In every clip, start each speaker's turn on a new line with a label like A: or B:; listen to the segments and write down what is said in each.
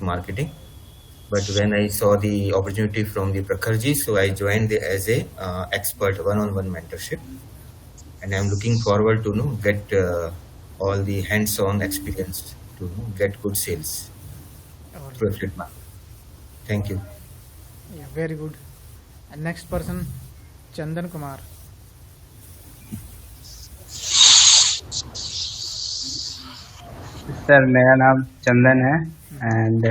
A: marketing. But when I saw the opportunity from the Prakharji, so I joined as a expert one-on-one mentorship, and I'm looking forward to get all the hands-on experience to get good sales
B: All
A: through
B: right.
A: affiliate marketing. Thank you.
B: Yeah, very good. And next person, Chandan Kumar.
C: Sir मेरा नाम चंदन है and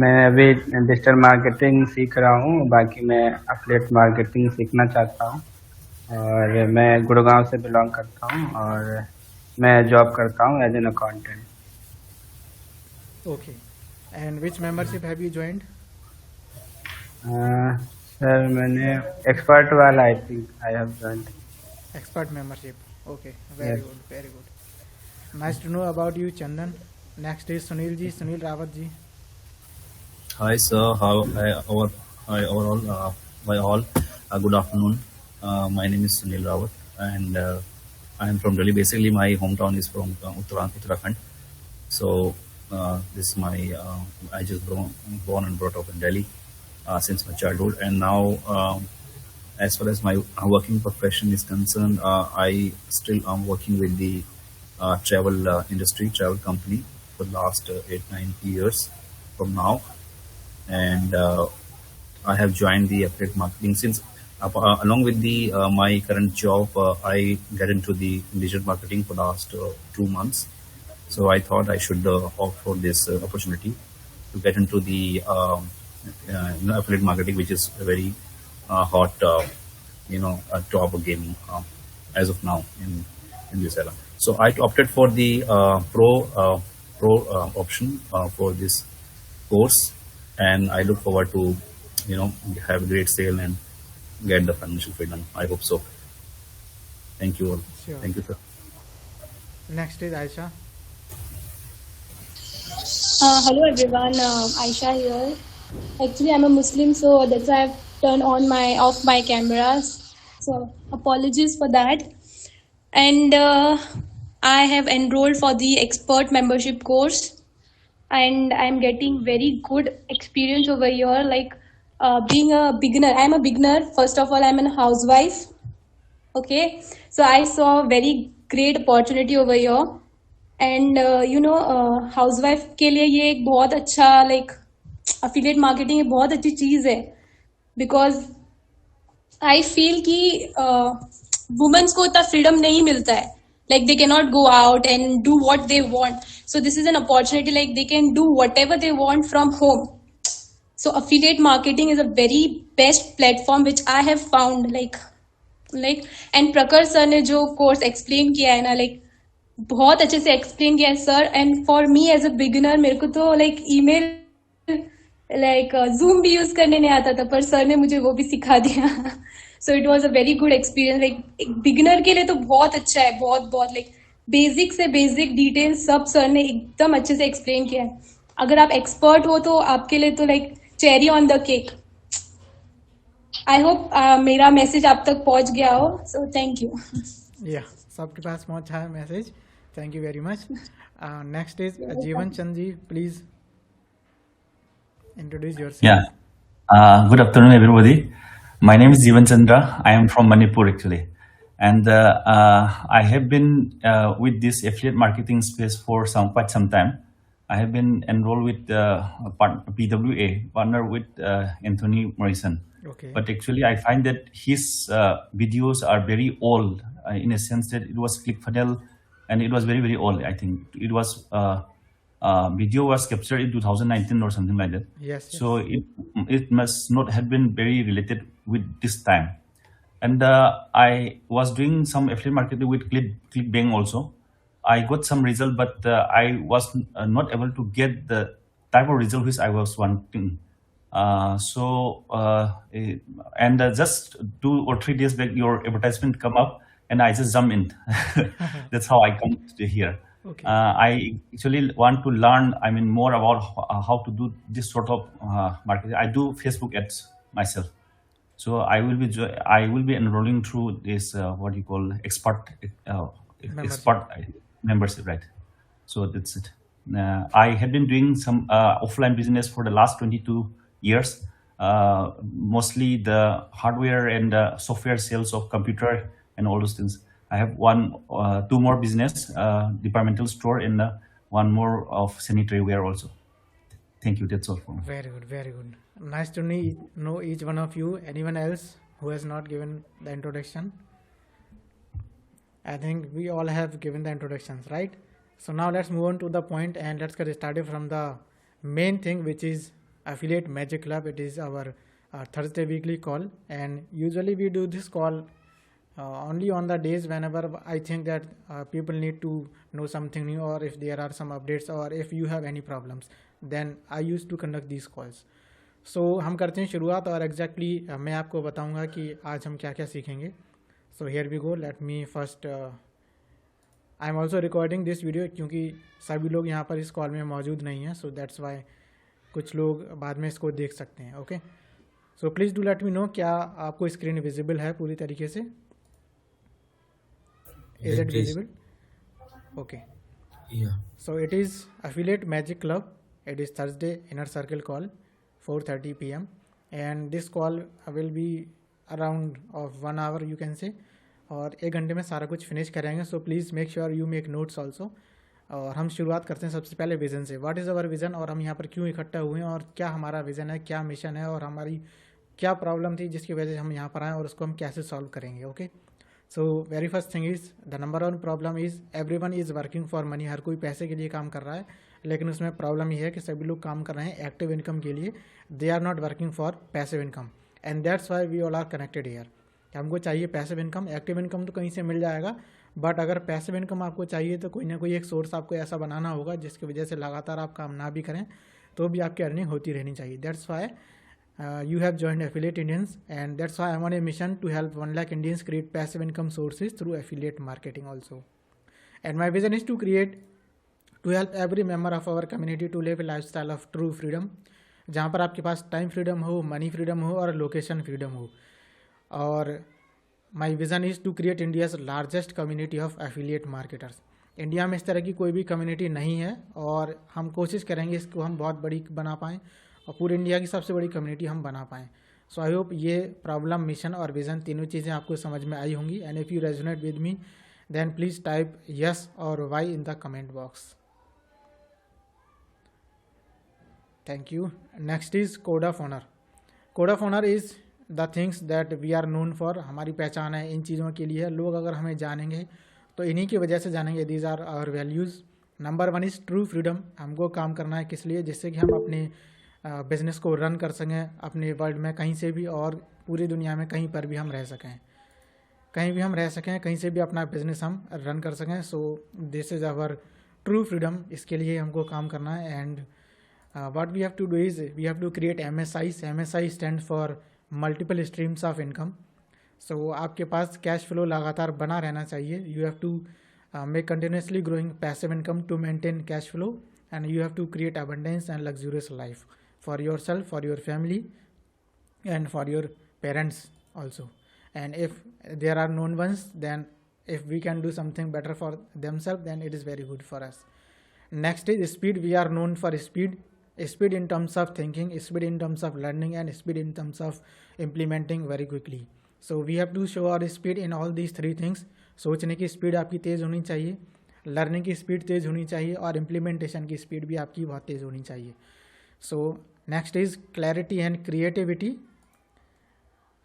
C: मैं अभी digital marketing सीख रहा हूँ। बाकी मैं एफिलिएट मार्केटिंग सीखना चाहता हूँ और मैं गुड़गांव से बिलोंग करता हूँ और मैं जॉब करता हूँ as an accountant.
B: Okay. And which membership have you joined?
C: Sir मैंने एक्सपर्ट वाला I think I have joined.
B: Expert membership. Okay. Very
C: yes
B: good. Very good. Nice to know about you, Chandan. Next is Sunil ji, Sunil Rawat ji.
D: Hi, sir. Hi, overall, by all. Good afternoon. My name is Sunil Rawat, and I am from Delhi. Basically, my hometown is from Uttarakhand. So, this is my. I just born and brought up in Delhi since my childhood, and now, as far as my working profession is concerned, I still am working with the travel industry, travel company for the last 8-9 years from now, and I have joined the affiliate marketing since along with the my current job, I get into the digital marketing for the last 2 months. So I thought I should opt for this opportunity to get into the affiliate marketing, which is a very hot top game as of now in this era. So I opted for the pro option for this course, and I look forward to have a great sale and get the financial freedom. I hope so. Thank you all.
B: Sure.
D: Thank you, sir.
B: Next is Aisha.
E: Hello everyone, Aisha here. Actually, I'm a Muslim, so that's why I've turned on my off my cameras. So apologies for that. And I have enrolled for the expert membership course, and I'm getting very good experience over here. Like being a beginner, I'm a beginner. First of all, I'm a housewife. Okay, so I saw very great opportunity over here. And housewife के लिए ये एक बहुत अच्छा like affiliate marketing एक बहुत अच्छी चीज है बिकॉज आई फील कि वुमेन्स को इतना फ्रीडम नहीं मिलता है like they can not go out and do what they want so this is an opportunity like they can do what ever they want from home so affiliate marketing is a very best platform which I have found like and प्रखर sir ने जो course explain किया है ना like बहुत अच्छे से explain किया है sir and for me as a beginner मेरे को तो लाइक ईमेल लाइक जूम भी यूज करने नहीं आता था पर सर ने मुझे वो भी सिखा दिया so it was a very good experience like एक बिगिनर के लिए तो बहुत अच्छा है बहुत बहुत लाइक बेसिक से बेसिक डिटेल सब सर ने एकदम अच्छे से एक्सप्लेन किया है अगर आप एक्सपर्ट हो तो आपके लिए तो like cherry on the cake I hope मेरा मैसेज आप तक पहुंच गया हो सो थैंक यू
B: या सबके पास पहुंचा है message thank you very much next is जीवन Chand ji please introduce yourself.
F: Yeah. Good afternoon, everybody. My name is Jeevan Chandra. I am from Manipur, actually. And I have been with this affiliate marketing space for quite some time. I have been enrolled with PWA, partner with Anthony Morrison.
B: Okay.
F: But actually, I find that his videos are very old in a sense that it was ClickFunnels and it was very, very old. I think it was video was captured in 2019 or something like that.
B: Yes.
F: So it must not have been very related with this time. And I was doing some affiliate marketing with ClickBank also. I got some result, but I was not able to get the type of result which I was wanting. And just 2 or 3 days back, your advertisement come up, and I just jump in. That's how I come to here.
B: Okay.
F: I actually want to learn, more about how to do this sort of marketing. I do Facebook ads myself, so I will be enrolling through this what you call expert membership, right? So that's it. I have been doing some offline business for the last 22 years, mostly the hardware and software sales of computer and all those things. I have two more business, departmental store, and one more of sanitary ware also. Thank you. That's all for me.
B: Very good, very good. Nice to know each one of you. Anyone else who has not given the introduction? I think we all have given the introductions, right? So now let's move on to the point and let's get started from the main thing, which is Affiliate Magic Club. It is our Thursday weekly call, and usually we do this call only on the days whenever I think that people need to know something new, or if there are some updates, or if you have any problems, then I used to conduct these calls. So हम करते हैं शुरुआत, और exactly मैं आपको बताऊंगा कि आज हम क्या क्या सीखेंगे. So here we go. Let me first I am also recording this video क्योंकि सभी लोग यहाँ पर इस कॉल में मौजूद नहीं हैं, so that's why कुछ लोग बाद में इसको देख सकते हैं. Okay, so please do let me know, क्या आपको स्क्रीन विजिबल है पूरी तरीके से? Is it visible? Okay.
A: Yeah.
B: So it is Affiliate Magic Club. It is Thursday inner circle call, 4:30 p.m. and this call will be around of 1 hour you can say, और 1 घंटे में सारा कुछ finish करेंगे. So please make sure you make notes also. और हम शुरुआत करते हैं सबसे पहले विज़न से. व्हाट इज़ अवर विज़न, और हम यहाँ पर क्यों इकट्ठा हुए हैं, और क्या हमारा विज़न है, क्या मिशन है, और हमारी क्या प्रॉब्लम थी जिसकी वजह से हम यहाँ पर आए, और उसको हम कैसे सॉल्व करेंगे. Okay, so very first thing is the number one problem is everyone is working for money. हर कोई पैसे के लिए काम कर रहा है, लेकिन उसमें प्रॉब्लम ये है कि सभी लोग काम कर रहे हैं एक्टिव इनकम के लिए. They are not working for passive income, and that's why we all are connected here. हमको चाहिए पैसिव इनकम. एक्टिव इनकम तो कहीं से मिल जाएगा, बट अगर पैसिव इनकम आपको चाहिए तो कोई ना कोई एक सोर्स आपको ऐसा बनाना होगा जिसकी वजह से लगातार आप काम ना भी करें तो भी आपकी अर्निंग होती रहनी चाहिए. That's why you have joined Affiliate Indians, and that's why I'm on a mission to help 1 lakh Indians create passive income sources through affiliate marketing also. And my vision is to help every member of our community to live a lifestyle of true freedom, जहाँ पर आपके पास time freedom हो, money freedom हो, और location freedom हो. और my vision is to create India's largest community of affiliate marketers. India में इस तरह की कोई भी कम्युनिटी नहीं है, और हम कोशिश करेंगे इसको हम बहुत बड़ी बना पाएँ, और पूरे इंडिया की सबसे बड़ी कम्युनिटी हम बना पाएँ. सो आई होप ये प्रॉब्लम, मिशन और विज़न तीनों चीज़ें आपको समझ में आई होंगी. And if you resonate with me then please type yes और Y in the comment box. Thank you. Next is code of honour. Code of honour is the things that we are known for. हमारी पहचान है इन चीज़ों के लिए. लोग अगर हमें जानेंगे तो इन्हीं की वजह से जानेंगे. These are our values. Number one is true freedom. हमको काम करना है किस लिए? जिससे कि हम अपने बिज़नेस को रन कर सकें अपने वर्ल्ड में कहीं से भी, और पूरी दुनिया में कहीं पर भी हम रह सकें, कहीं भी हम रह सकें, कहीं से भी अपना बिज़नेस हम रन कर सकें. So this is our true freedom. इसके लिए हमको काम करना है. And what we have to do is we have to create MSIs. MSI stand for multiple streams of income. So आपके पास कैश फ्लो लगातार बना रहना चाहिए. You have to make continuously growing passive income to maintain cash flow, and you have to create abundance and luxurious life for yourself, for your family, and for your parents also. And if there are known ones, then if we can do something better for themselves, then it is very good for us. Next is speed. We are known for speed. Speed in terms of thinking, speed in terms of learning, and speed in terms of implementing very quickly. So we have to show our speed in all these three things. सोचने की speed आपकी तेज़ होनी चाहिए, learning की speed तेज़ होनी चाहिए, और इम्प्लीमेंटेशन की स्पीड भी आपकी बहुत तेज़ होनी चाहिए. So next is clarity and creativity.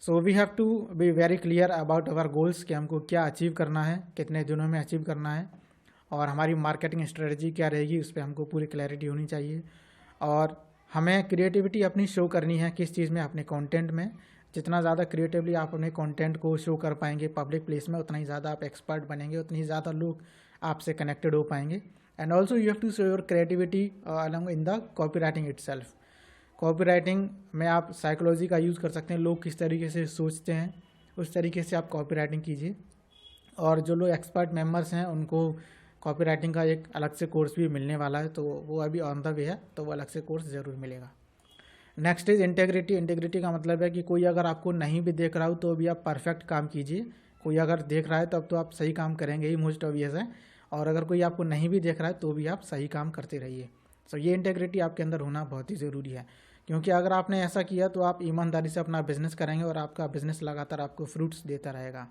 B: So we have to be very clear about our goals कि हमको क्या अचीव करना है, कितने दिनों में अचीव करना है, और हमारी मार्केटिंग स्ट्रेटजी क्या रहेगी, उस पर हमको पूरी क्लैरिटी होनी चाहिए. और हमें क्रिएटिविटी अपनी शो करनी है किस चीज़ में? अपने कंटेंट में. जितना ज़्यादा क्रिएटिवली आप अपने कंटेंट को शो कर पाएंगे पब्लिक प्लेस में, उतना ही ज़्यादा आप एक्सपर्ट बनेंगे, उतनी ही ज़्यादा लोग आपसे कनेक्टेड हो पाएंगे. And also you have to show your creativity along in the copy writing itself. Copy writing में आप साइकोलॉजी का यूज़ कर सकते हैं. लोग किस तरीके से सोचते हैं उस तरीके से आप कॉपी राइटिंग कीजिए. और जो लोग एक्सपर्ट मेंबर्स हैं उनको कॉपी राइटिंग का एक अलग से कोर्स भी मिलने वाला है, तो वो अभी ऑन द वे है, तो वो अलग से कोर्स ज़रूर मिलेगा. Next is integrity. इंटेग्रिटी का मतलब है कि कोई अगर आपको नहीं भी देख रहा हो तो भी आप परफेक्ट काम कीजिए. कोई अगर देख रहा है तो अब तो आप सही काम करेंगे ही, मोस्ट ऑब्वियस है. और अगर कोई आपको नहीं भी देख रहा है तो भी आप सही काम करते रहिए। सो ये इंटेग्रिटी आपके अंदर होना बहुत ही ज़रूरी है, क्योंकि अगर आपने ऐसा किया तो आप ईमानदारी से अपना बिजनेस करेंगे और आपका बिजनेस लगातार आपको फ्रूट्स देता रहेगा।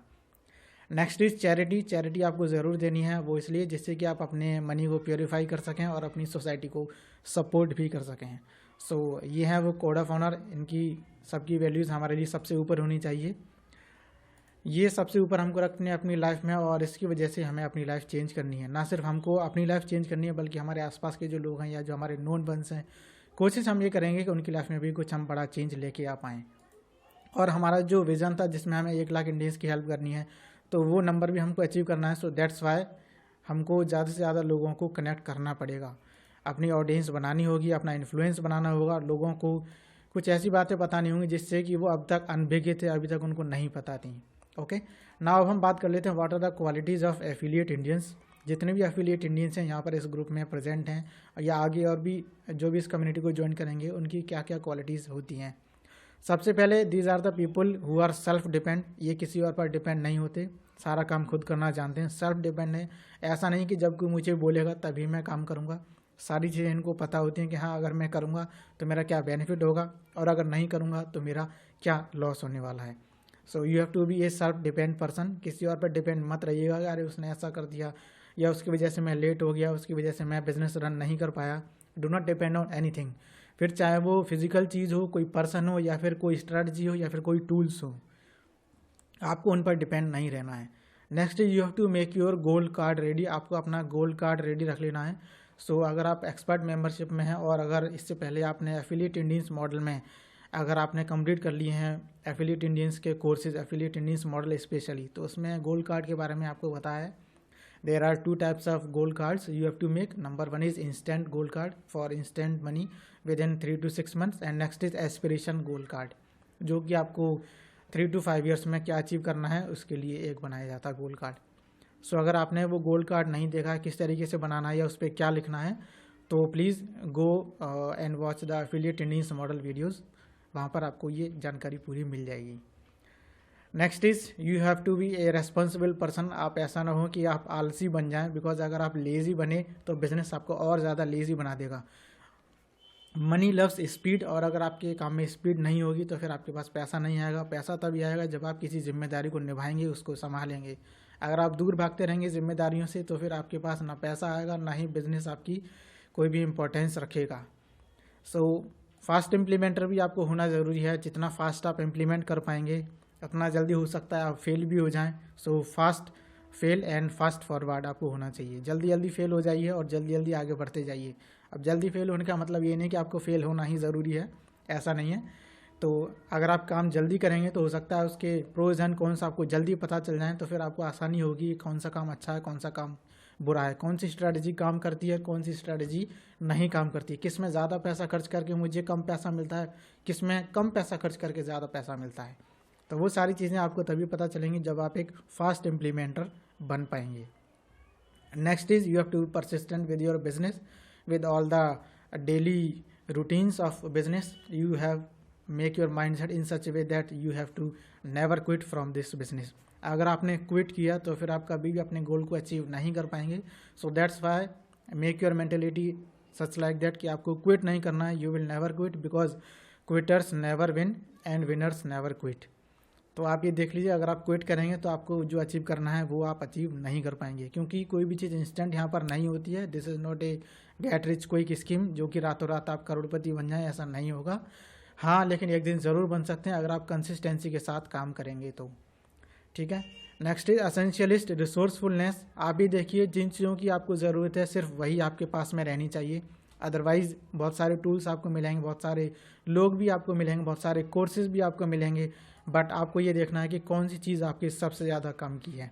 B: Next is charity. चैरिटी आपको ज़रूर देनी है, वो इसलिए जिससे कि आप अपने मनी को प्योरीफाई कर सकें और अपनी सोसाइटी को सपोर्ट भी कर सकें। सो ये है वो कोड ऑफ ऑनर, इनकी सबकी वैल्यूज़ हमारे लिए सबसे ऊपर होनी चाहिए। ये सबसे ऊपर हमको रखने अपनी लाइफ में, और इसकी वजह से हमें अपनी लाइफ चेंज करनी है। ना सिर्फ हमको अपनी लाइफ चेंज करनी है बल्कि हमारे आसपास के जो लोग हैं या जो हमारे नोन वंस हैं, कोशिश हम ये करेंगे कि उनकी लाइफ में भी कुछ हम बड़ा चेंज लेके आ पाएँ। और हमारा जो विज़न था जिसमें हमें 1 लाख इंडियंस की हेल्प करनी है, तो वो नंबर भी हमको अचीव करना है। सो दैट्स वाई हमको ज़्यादा से ज़्यादा लोगों को कनेक्ट करना पड़ेगा, अपनी ऑडियंस बनानी होगी, अपना इन्फ्लुएंस बनाना होगा। लोगों को कुछ ऐसी बातें बतानी होंगी जिससे कि वो अब तक अनभिज्ञ थे, अभी तक उनको नहीं पता थी। ओके, नाउ अब हम बात कर लेते हैं what are the qualities of affiliate Indians. जितने भी एफिलिएट इंडियंस हैं यहाँ पर इस ग्रुप में प्रेजेंट हैं, या आगे और भी जो भी इस कम्युनिटी को ज्वाइन करेंगे, उनकी क्या क्या क्वालिटीज़ होती हैं। सबसे पहले these are the people who are self depend. ये किसी और पर डिपेंड नहीं होते, सारा काम खुद करना जानते हैं, सेल्फ डिपेंड है। ऐसा नहीं कि जब कोई मुझे बोलेगा तभी मैं काम करूँगा, सारी चीज़ें इनको पता होती हैं कि हाँ अगर मैं करूँगा तो मेरा क्या बेनिफिट होगा और अगर नहीं करूँगा तो मेरा क्या लॉस होने वाला है। So you have to be a self depend person. किसी और पर डिपेंड मत रहिएगा, अरे उसने ऐसा कर दिया या उसकी वजह से मैं लेट हो गया, उसकी वजह से मैं बिजनेस रन नहीं कर पाया। Do not depend on anything, फिर चाहे वो फिजिकल चीज़ हो, कोई पर्सन हो, या फिर कोई स्ट्रेटजी हो, या फिर कोई टूल्स हो, आपको उन पर डिपेंड नहीं रहना है। Next you have to make your gold card ready. आपको अपना गोल्ड कार्ड रेडी रख लेना है। सो अगर आप एक्सपर्ट मेंबरशिप में हैं और अगर इससे पहले आपने एफिलिएट इंडियंस मॉडल में अगर आपने कंप्लीट कर लिए हैं एफिलिएट इंडियंस के courses, affiliate Indians model specially, तो उसमें गोल्ड कार्ड के बारे में आपको बताया है। There are 2 types of gold cards you have to make. Number 1 is instant gold card for instant money within 3 to 6 months, and next is aspiration gold card, जो कि आपको 3 to 5 years में क्या अचीव करना है उसके लिए एक बनाया जाता है गोल्ड कार्ड। सो अगर आपने वो गोल्ड कार्ड नहीं देखा है किस तरीके से बनाना है या उस पर क्या लिखना है, तो please go and watch the Affiliate Indians model videos, वहाँ पर आपको ये जानकारी पूरी मिल जाएगी। Next is you have to be a responsible person. आप ऐसा ना हो कि आप आलसी बन जाएं, बिकॉज अगर आप लेज़ी बने तो बिजनेस आपको और ज़्यादा लेज़ी बना देगा। मनी लव्स स्पीड, और अगर आपके काम में स्पीड नहीं होगी तो फिर आपके पास पैसा नहीं आएगा। पैसा तभी आएगा जब आप किसी जिम्मेदारी को निभाएंगे, उसको संभालेंगे। अगर आप दूर भागते रहेंगे जिम्मेदारियों से तो फिर आपके पास ना पैसा आएगा, ना ही बिजनेस आपकी कोई भी इम्पोर्टेंस रखेगा। सो फास्ट इम्प्लीमेंटर भी आपको होना ज़रूरी है। जितना फास्ट आप इम्प्लीमेंट कर पाएंगे उतना जल्दी हो सकता है आप फेल भी हो जाएं। So fast fail and fast forward आपको होना चाहिए। जल्दी जल्दी फेल हो जाइए और जल्दी जल्दी आगे बढ़ते जाइए। अब जल्दी फेल होने का मतलब ये नहीं कि आपको फेल होना ही ज़रूरी है, ऐसा नहीं है। तो अगर आप काम जल्दी करेंगे तो हो सकता है उसके प्रोज एंड कौन सा आपको जल्दी पता चल जाए, तो फिर आपको आसानी होगी कौन सा काम अच्छा है, कौन सा काम बुरा है, कौन सी स्ट्रैटेजी काम करती है, कौन सी स्ट्रैटेजी नहीं काम करती, किस में ज़्यादा पैसा खर्च करके मुझे कम पैसा मिलता है, किस में कम पैसा खर्च करके ज़्यादा पैसा मिलता है। तो वो सारी चीज़ें आपको तभी पता चलेंगी जब आप एक फास्ट इम्प्लीमेंटर बन पाएंगे। Next is you have to be persistent with your business with all the daily routines of business. You have make your mindset in such a way that you have to never quit from this business. अगर आपने quit किया तो फिर आप कभी भी अपने गोल को अचीव नहीं कर पाएंगे। So that's why make your mentality such like that कि आपको क्विट नहीं करना है। You will never quit because quitters never win and winners never quit. तो आप ये देख लीजिए, अगर आप क्विट करेंगे तो आपको जो अचीव करना है वो आप अचीव नहीं कर पाएंगे, क्योंकि कोई भी चीज़ इंस्टेंट यहाँ पर नहीं होती है। This is not a get rich quick scheme जो कि रातों रात आप करोड़पति बन जाए, ऐसा नहीं होगा। हाँ, लेकिन एक दिन ज़रूर बन सकते हैं अगर आप कंसिस्टेंसी के साथ काम करेंगे तो। ठीक है, नेक्स्ट इज असेंशियलिस्ट रिसोर्सफुलनेस। आप भी देखिए, जिन चीज़ों की आपको ज़रूरत है सिर्फ वही आपके पास में रहनी चाहिए। अदरवाइज बहुत सारे टूल्स आपको मिलेंगे, बहुत सारे लोग भी आपको मिलेंगे, बहुत सारे कोर्सेज भी आपको मिलेंगे, बट आपको ये देखना है कि कौन सी चीज़ आपकी सबसे ज़्यादा काम की है।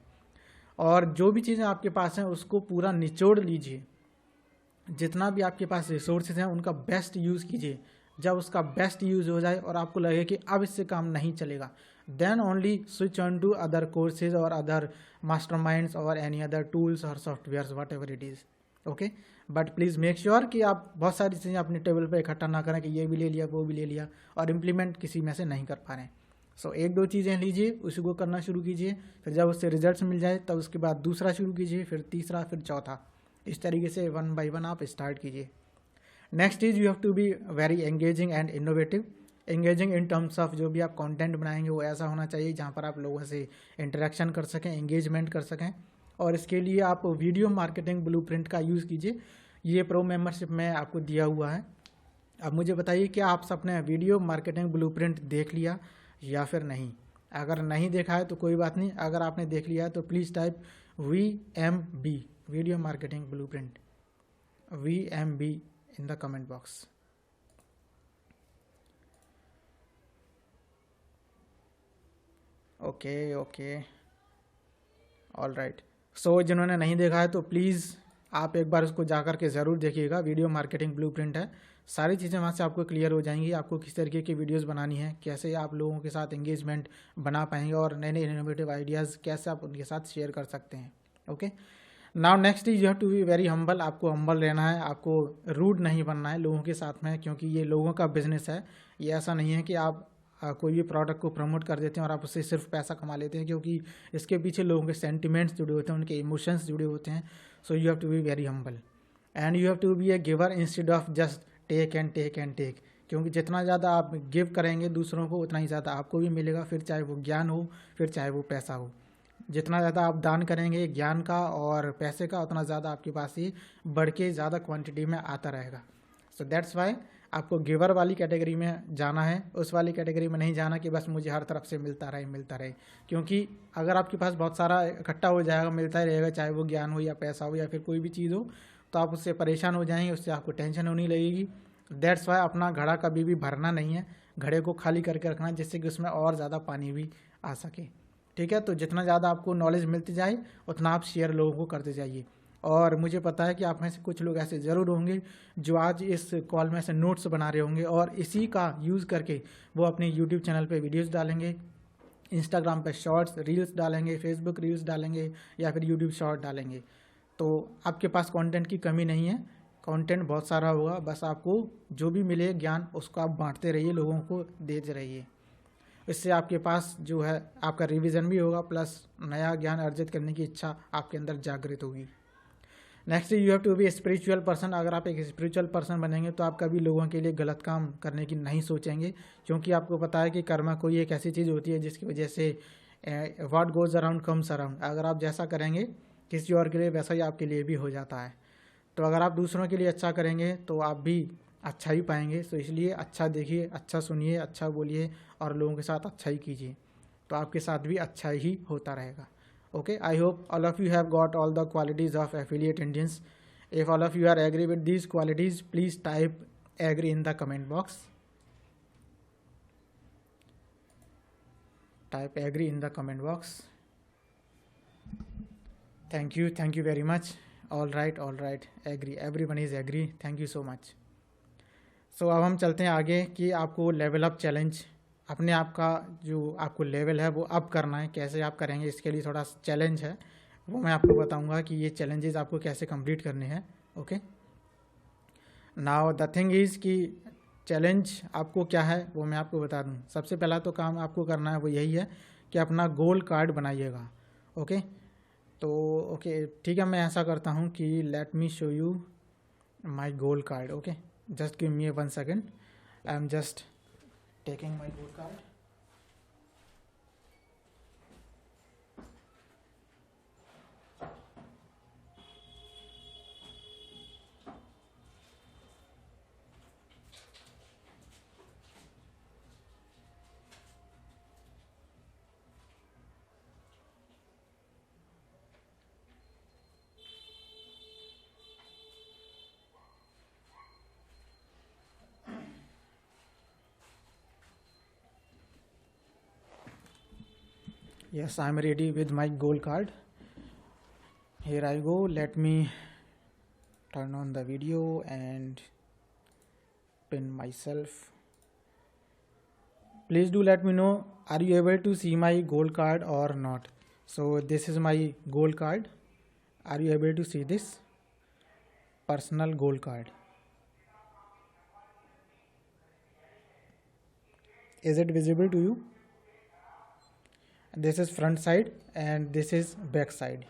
B: और जो भी चीज़ें आपके पास हैं उसको पूरा निचोड़ लीजिए। जितना भी आपके पास रिसोर्सेज हैं उनका बेस्ट यूज़ कीजिए। जब उसका बेस्ट यूज़ हो जाए और आपको लगे कि अब इससे काम नहीं चलेगा, then only switch on to other courses और अदर मास्टरमाइंड्स और एनी अदर टूल्स और softwares, whatever it is. Okay, but please make sure कि आप बहुत सारी चीज़ें अपने टेबल पे इकट्ठा ना करें कि ये भी ले लिया वो भी ले लिया और इम्प्लीमेंट किसी में से नहीं कर पा रहे हैं। सो एक दो चीज़ें लीजिए, उसी को करना शुरू कीजिए, फिर जब उससे रिजल्ट्स मिल जाए तब उसके बाद दूसरा शुरू कीजिए, फिर तीसरा, फिर चौथा, इस तरीके से 1 बाय 1 आप स्टार्ट कीजिए। Next is you have to be very engaging and innovative. Engaging in terms of जो भी आप कंटेंट बनाएंगे वो ऐसा होना चाहिए जहाँ पर आप लोगों से इंटरेक्शन कर सकें, एंगेजमेंट कर सकें, और इसके लिए आप वीडियो मार्केटिंग ब्लूप्रिंट का यूज़ कीजिए। ये प्रो मेंबरशिप में आपको दिया हुआ है। अब मुझे बताइए कि आप सबने वीडियो मार्केटिंग ब्लूप्रिंट देख लिया या फिर नहीं। अगर नहीं देखा है तो कोई बात नहीं, अगर आपने देख लिया है तो please type VMB, video marketing blueprint, VMB in the comment box. Okay all right. So जिन्होंने नहीं देखा है तो प्लीज़ आप एक बार उसको जा कर के ज़रूर देखिएगा। वीडियो मार्केटिंग ब्लूप्रिंट है, सारी चीज़ें वहाँ से आपको क्लियर हो जाएंगी। आपको किस तरीके की वीडियोस बनानी है, कैसे आप लोगों के साथ एंगेजमेंट बना पाएंगे, और नए नए इनोवेटिव आइडियाज़ कैसे आप उनके साथ शेयर कर सकते हैं। Okay, now next is you have to be very humble. आपको हम्बल रहना है, आपको रूड नहीं बनना है लोगों के साथ में, क्योंकि ये लोगों का बिजनेस है। ये ऐसा नहीं है कि आप कोई भी प्रोडक्ट को प्रमोट कर देते हैं और आप उससे सिर्फ पैसा कमा लेते हैं, क्योंकि इसके पीछे लोगों के सेंटिमेंट्स जुड़े होते हैं, उनके इमोशंस जुड़े होते हैं। So you have to be very humble and you have to be a giver instead of just take and take and take, क्योंकि जितना ज़्यादा आप गिव करेंगे दूसरों को उतना ही ज़्यादा आपको भी मिलेगा, फिर चाहे वो ज्ञान हो, फिर चाहे वो पैसा हो। जितना ज़्यादा आप दान करेंगे ज्ञान का और पैसे का, उतना ज़्यादा आपके पास ही बढ़ के ज़्यादा क्वांटिटी में आता रहेगा। सो दैट्स वाई आपको गिवर वाली कैटेगरी में जाना है, उस वाली कैटेगरी में नहीं जाना कि बस मुझे हर तरफ से मिलता रहे। क्योंकि अगर आपके पास बहुत सारा इकट्ठा हो जाएगा, मिलता ही रहेगा, चाहे वो ज्ञान हो या पैसा हो या फिर कोई भी चीज़ हो, तो आप उससे परेशान हो जाएंगे, उससे आपको टेंशन होने लगेगी। दैट्स वाई अपना घड़ा कभी भी भरना नहीं है, घड़े को खाली करके रखना है, जिससे कि उसमें और ज़्यादा पानी भी आ सके। ठीक है, तो जितना ज़्यादा आपको नॉलेज मिलती जाए उतना आप शेयर लोगों को करते जाइए। और मुझे पता है कि आप में से कुछ लोग ऐसे ज़रूर होंगे जो आज इस कॉल में से नोट्स बना रहे होंगे और इसी का यूज़ करके वो अपने यूट्यूब चैनल पे वीडियोस डालेंगे, इंस्टाग्राम पे शॉर्ट्स रील्स डालेंगे, फेसबुक रील्स डालेंगे या फिर यूट्यूब शॉर्ट डालेंगे। तो आपके पास कंटेंट की कमी नहीं है, कंटेंट बहुत सारा होगा, बस आपको जो भी मिले ज्ञान उसको आप बांटते रहिए, लोगों को देते रहिए। इससे आपके पास जो है आपका रिवीजन भी होगा, प्लस नया ज्ञान अर्जित करने की इच्छा आपके अंदर जागृत होगी। Next you have to be spiritual person. अगर आप एक स्पिरिचुअल पर्सन बनेंगे तो आप कभी लोगों के लिए गलत काम करने की नहीं सोचेंगे, क्योंकि आपको पता है कि कर्मा कोई एक ऐसी चीज़ होती है जिसकी वजह से what goes around comes around. अगर आप जैसा करेंगे किसी और के लिए, वैसा ही आपके लिए भी हो जाता है। तो अगर आप दूसरों के लिए अच्छा करेंगे तो आप भी अच्छा ही पाएंगे। तो इसलिए अच्छा देखिए, अच्छा सुनिए, अच्छा बोलिए और लोगों के साथ अच्छा ही कीजिए, तो आपके साथ भी अच्छा ही होता रहेगा। Okay, I hope all of you have got all the qualities of affiliate Indians. If all of you are agree with these qualities, please type agree in the comment box. Type agree in the comment box. Thank you very much. All right, agree. Everyone is agree. Thank you so much. So अब हम चलते हैं आगे कि आपको level up challenge, अपने आप का जो आपको लेवल है वो अप करना है। कैसे आप करेंगे, इसके लिए थोड़ा चैलेंज है, वो मैं आपको बताऊंगा कि ये चैलेंजेस आपको कैसे कंप्लीट करने हैं। Okay, now the thing is कि चैलेंज आपको क्या है वो मैं आपको बता दूं। सबसे पहला तो काम आपको करना है वो यही है कि अपना गोल कार्ड बनाइएगा। ओके, तो ओके ठीक है, मैं ऐसा करता हूँ कि let me show you my goal card. Okay, just give me 1 second, I am just taking my goal card. Yes, I am ready with my goal card. Here I go. Let me turn on the video and pin myself. Please do let me know, are you able to see my goal card or not? So this is my goal card. Are you able to see this personal goal card? Is it visible to you? this is front side and this is back side.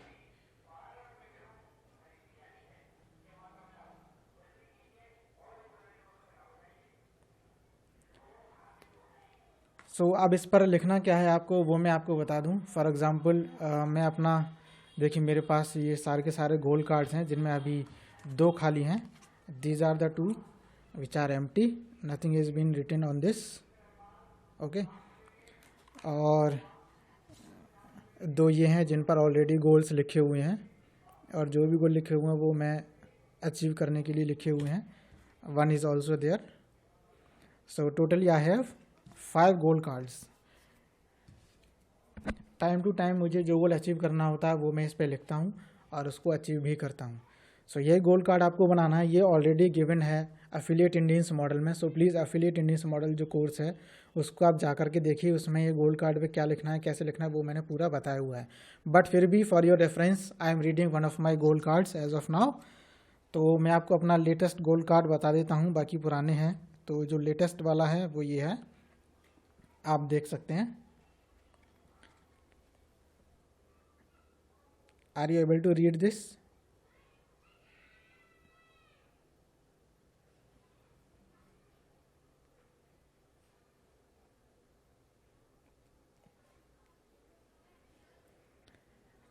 B: सो अब इस पर लिखना क्या है आपको वो मैं आपको बता दूं. फॉर एग्ज़ाम्पल मैं अपना देखिए मेरे पास ये सारे के सारे गोल्ड कार्ड्स हैं जिनमें अभी 2 खाली हैं. These are the 2 which are empty, nothing is been written on this. Okay, और 2 ये हैं जिन पर ऑलरेडी गोल्स लिखे हुए हैं, और जो भी गोल लिखे हुए हैं वो मैं अचीव करने के लिए लिखे हुए हैं. 1 is also there. So totally I have 5 gold cards. Time to time मुझे जो गोल अचीव करना होता है वो मैं इस पे लिखता हूँ और उसको अचीव भी करता हूँ. सो ये गोल्ड कार्ड आपको बनाना है, ये ऑलरेडी गिवन है एफिलिएट इंडियंस मॉडल में. So please affiliate Indians model जो कोर्स है उसको आप जा करके देखिए, उसमें ये गोल्ड कार्ड पे क्या लिखना है कैसे लिखना है वो मैंने पूरा बताया हुआ है. बट फिर भी for your reference I am reading one of my gold cards as of now. तो मैं आपको अपना लेटेस्ट गोल्ड कार्ड बता देता हूँ, बाकी पुराने हैं. तो जो लेटेस्ट वाला है वो ये है, आप देख सकते हैं. Are you able to read this?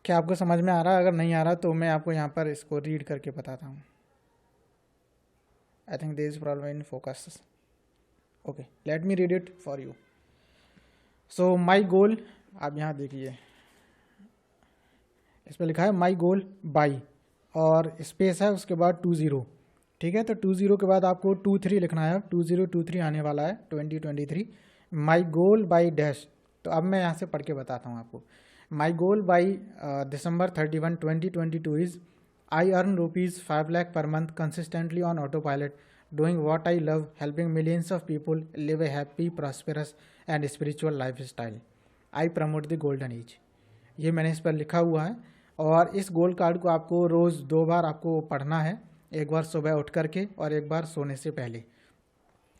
B: क्या आपको समझ में आ रहा है? अगर नहीं आ रहा तो मैं आपको यहाँ पर इसको रीड करके बताता हूँ. I think there is problem in focus. Okay, let me read it for you. So my goal, आप यहाँ देखिए इस पर लिखा है माई गोल बाई और स्पेस है उसके बाद 20. ठीक है, तो 20 के बाद आपको 23 लिखना है. 2023 आने वाला है 2023. माई गोल बाई डैश. तो अब मैं यहाँ से पढ़ के बताता हूँ आपको. My goal by December 31, 2022 is I earn ₹5 lakh per month consistently on autopilot, doing what I love, helping millions of people live a happy, prosperous and spiritual lifestyle. I promote the golden age. ये मैंने इस पर लिखा हुआ है. और इस gold card को आपको रोज़ 2 बार आपको पढ़ना है, एक बार सुबह उठ करके और एक बार सोने से पहले.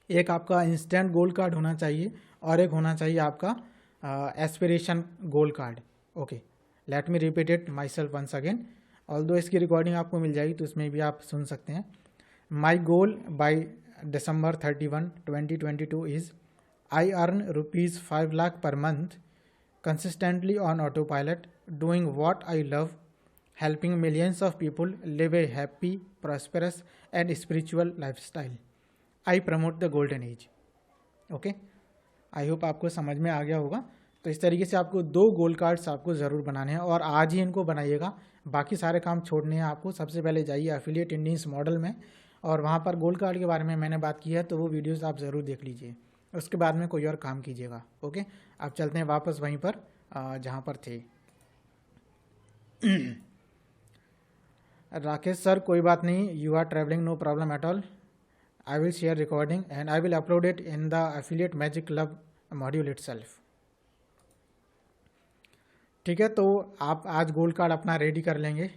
B: एक आपका इंस्टेंट गोल्ड कार्ड होना चाहिए और एक होना चाहिए आपका aspiration gold card. Okay, let me repeat it myself once again. Although इसकी रिकॉर्डिंग आपको मिल जाएगी तो उसमें भी आप सुन सकते हैं. My goal by December 31, 2022 is I earn ₹5 lakh per month consistently on autopilot, doing what I love, helping millions of people live a happy, prosperous and spiritual lifestyle. I promote the golden age. Okay, I hope आपको समझ में आ गया होगा. तो इस तरीके से आपको 2 गोल्ड कार्ड्स आपको ज़रूर बनाने हैं और आज ही इनको बनाइएगा. बाकी सारे काम छोड़ने हैं आपको. सबसे पहले जाइए एफिलिएट इंडियंस मॉडल में और वहाँ पर गोल्ड कार्ड के बारे में मैंने बात की है तो वो वीडियोस आप ज़रूर देख लीजिए. उसके बाद में कोई और काम कीजिएगा. ओके, आप चलते हैं वापस वहीं पर जहाँ पर थे. राकेश सर, कोई बात नहीं, you are travelling, no problem at all. I will share recording and I will upload it in the affiliate magic club module itself. ठीक है, तो आप आज गोल्ड कार्ड अपना रेडी कर लेंगे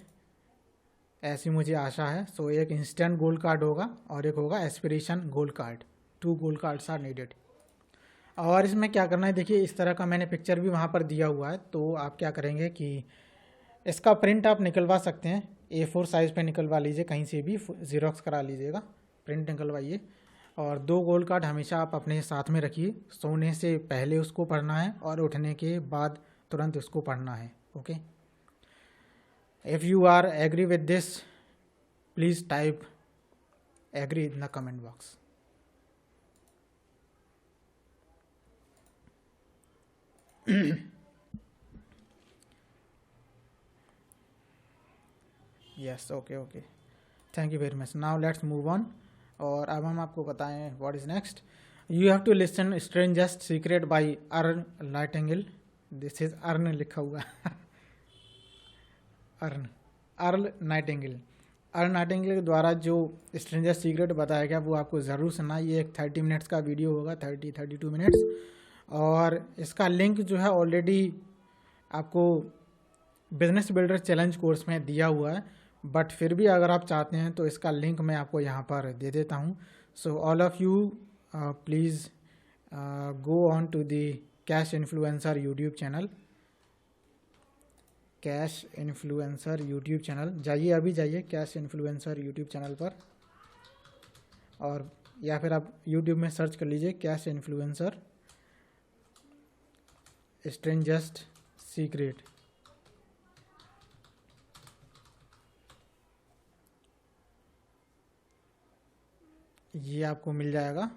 B: ऐसी मुझे आशा है. सो एक इंस्टेंट गोल्ड कार्ड होगा और एक होगा aspiration gold card. 2 gold cards are needed. और इसमें क्या करना है, देखिए इस तरह का मैंने पिक्चर भी वहाँ पर दिया हुआ है. तो आप क्या करेंगे कि इसका प्रिंट आप निकलवा सकते हैं. A4 साइज़ पे निकलवा लीजिए, कहीं से भी ज़ीरॉक्स करा लीजिएगा, प्रिंट निकलवाइए. और 2 गोल्ड कार्ड हमेशा आप अपने साथ में रखिए. सोने से पहले उसको पढ़ना है और उठने के बाद तुरंत उसको पढ़ना है. Okay, if you are agree with this please type agree in the comment box. Yes, okay okay, thank you very much. Now let's move on. और अब हम आपको बताएं what is next. You have to listen strangest secret by Earl Nightingale. This is Earl लिखा हुआ है. Earl Nightingale. Earl Nightingale के द्वारा जो स्ट्रेंजेस्ट सीक्रेट बताया गया वो आपको ज़रूर सुनना. ये एक 30 मिनट्स का वीडियो होगा, 32 मिनट्स. और इसका लिंक जो है ऑलरेडी आपको बिजनेस बिल्डर चैलेंज कोर्स में दिया हुआ है. बट फिर भी अगर आप चाहते हैं तो इसका लिंक मैं आपको यहाँ पर दे देता हूँ. So all of you please go on to the cash influencer YouTube channel cash influencer YouTube channel, जाइए अभी जाइए कैश इन्फ्लुएंसर यूट्यूब चैनल पर, और या फिर आप यूट्यूब में सर्च कर लीजिए कैश इन्फ्लुएंसर स्ट्रेंजर्स सीक्रेट। ये आपको मिल जाएगा,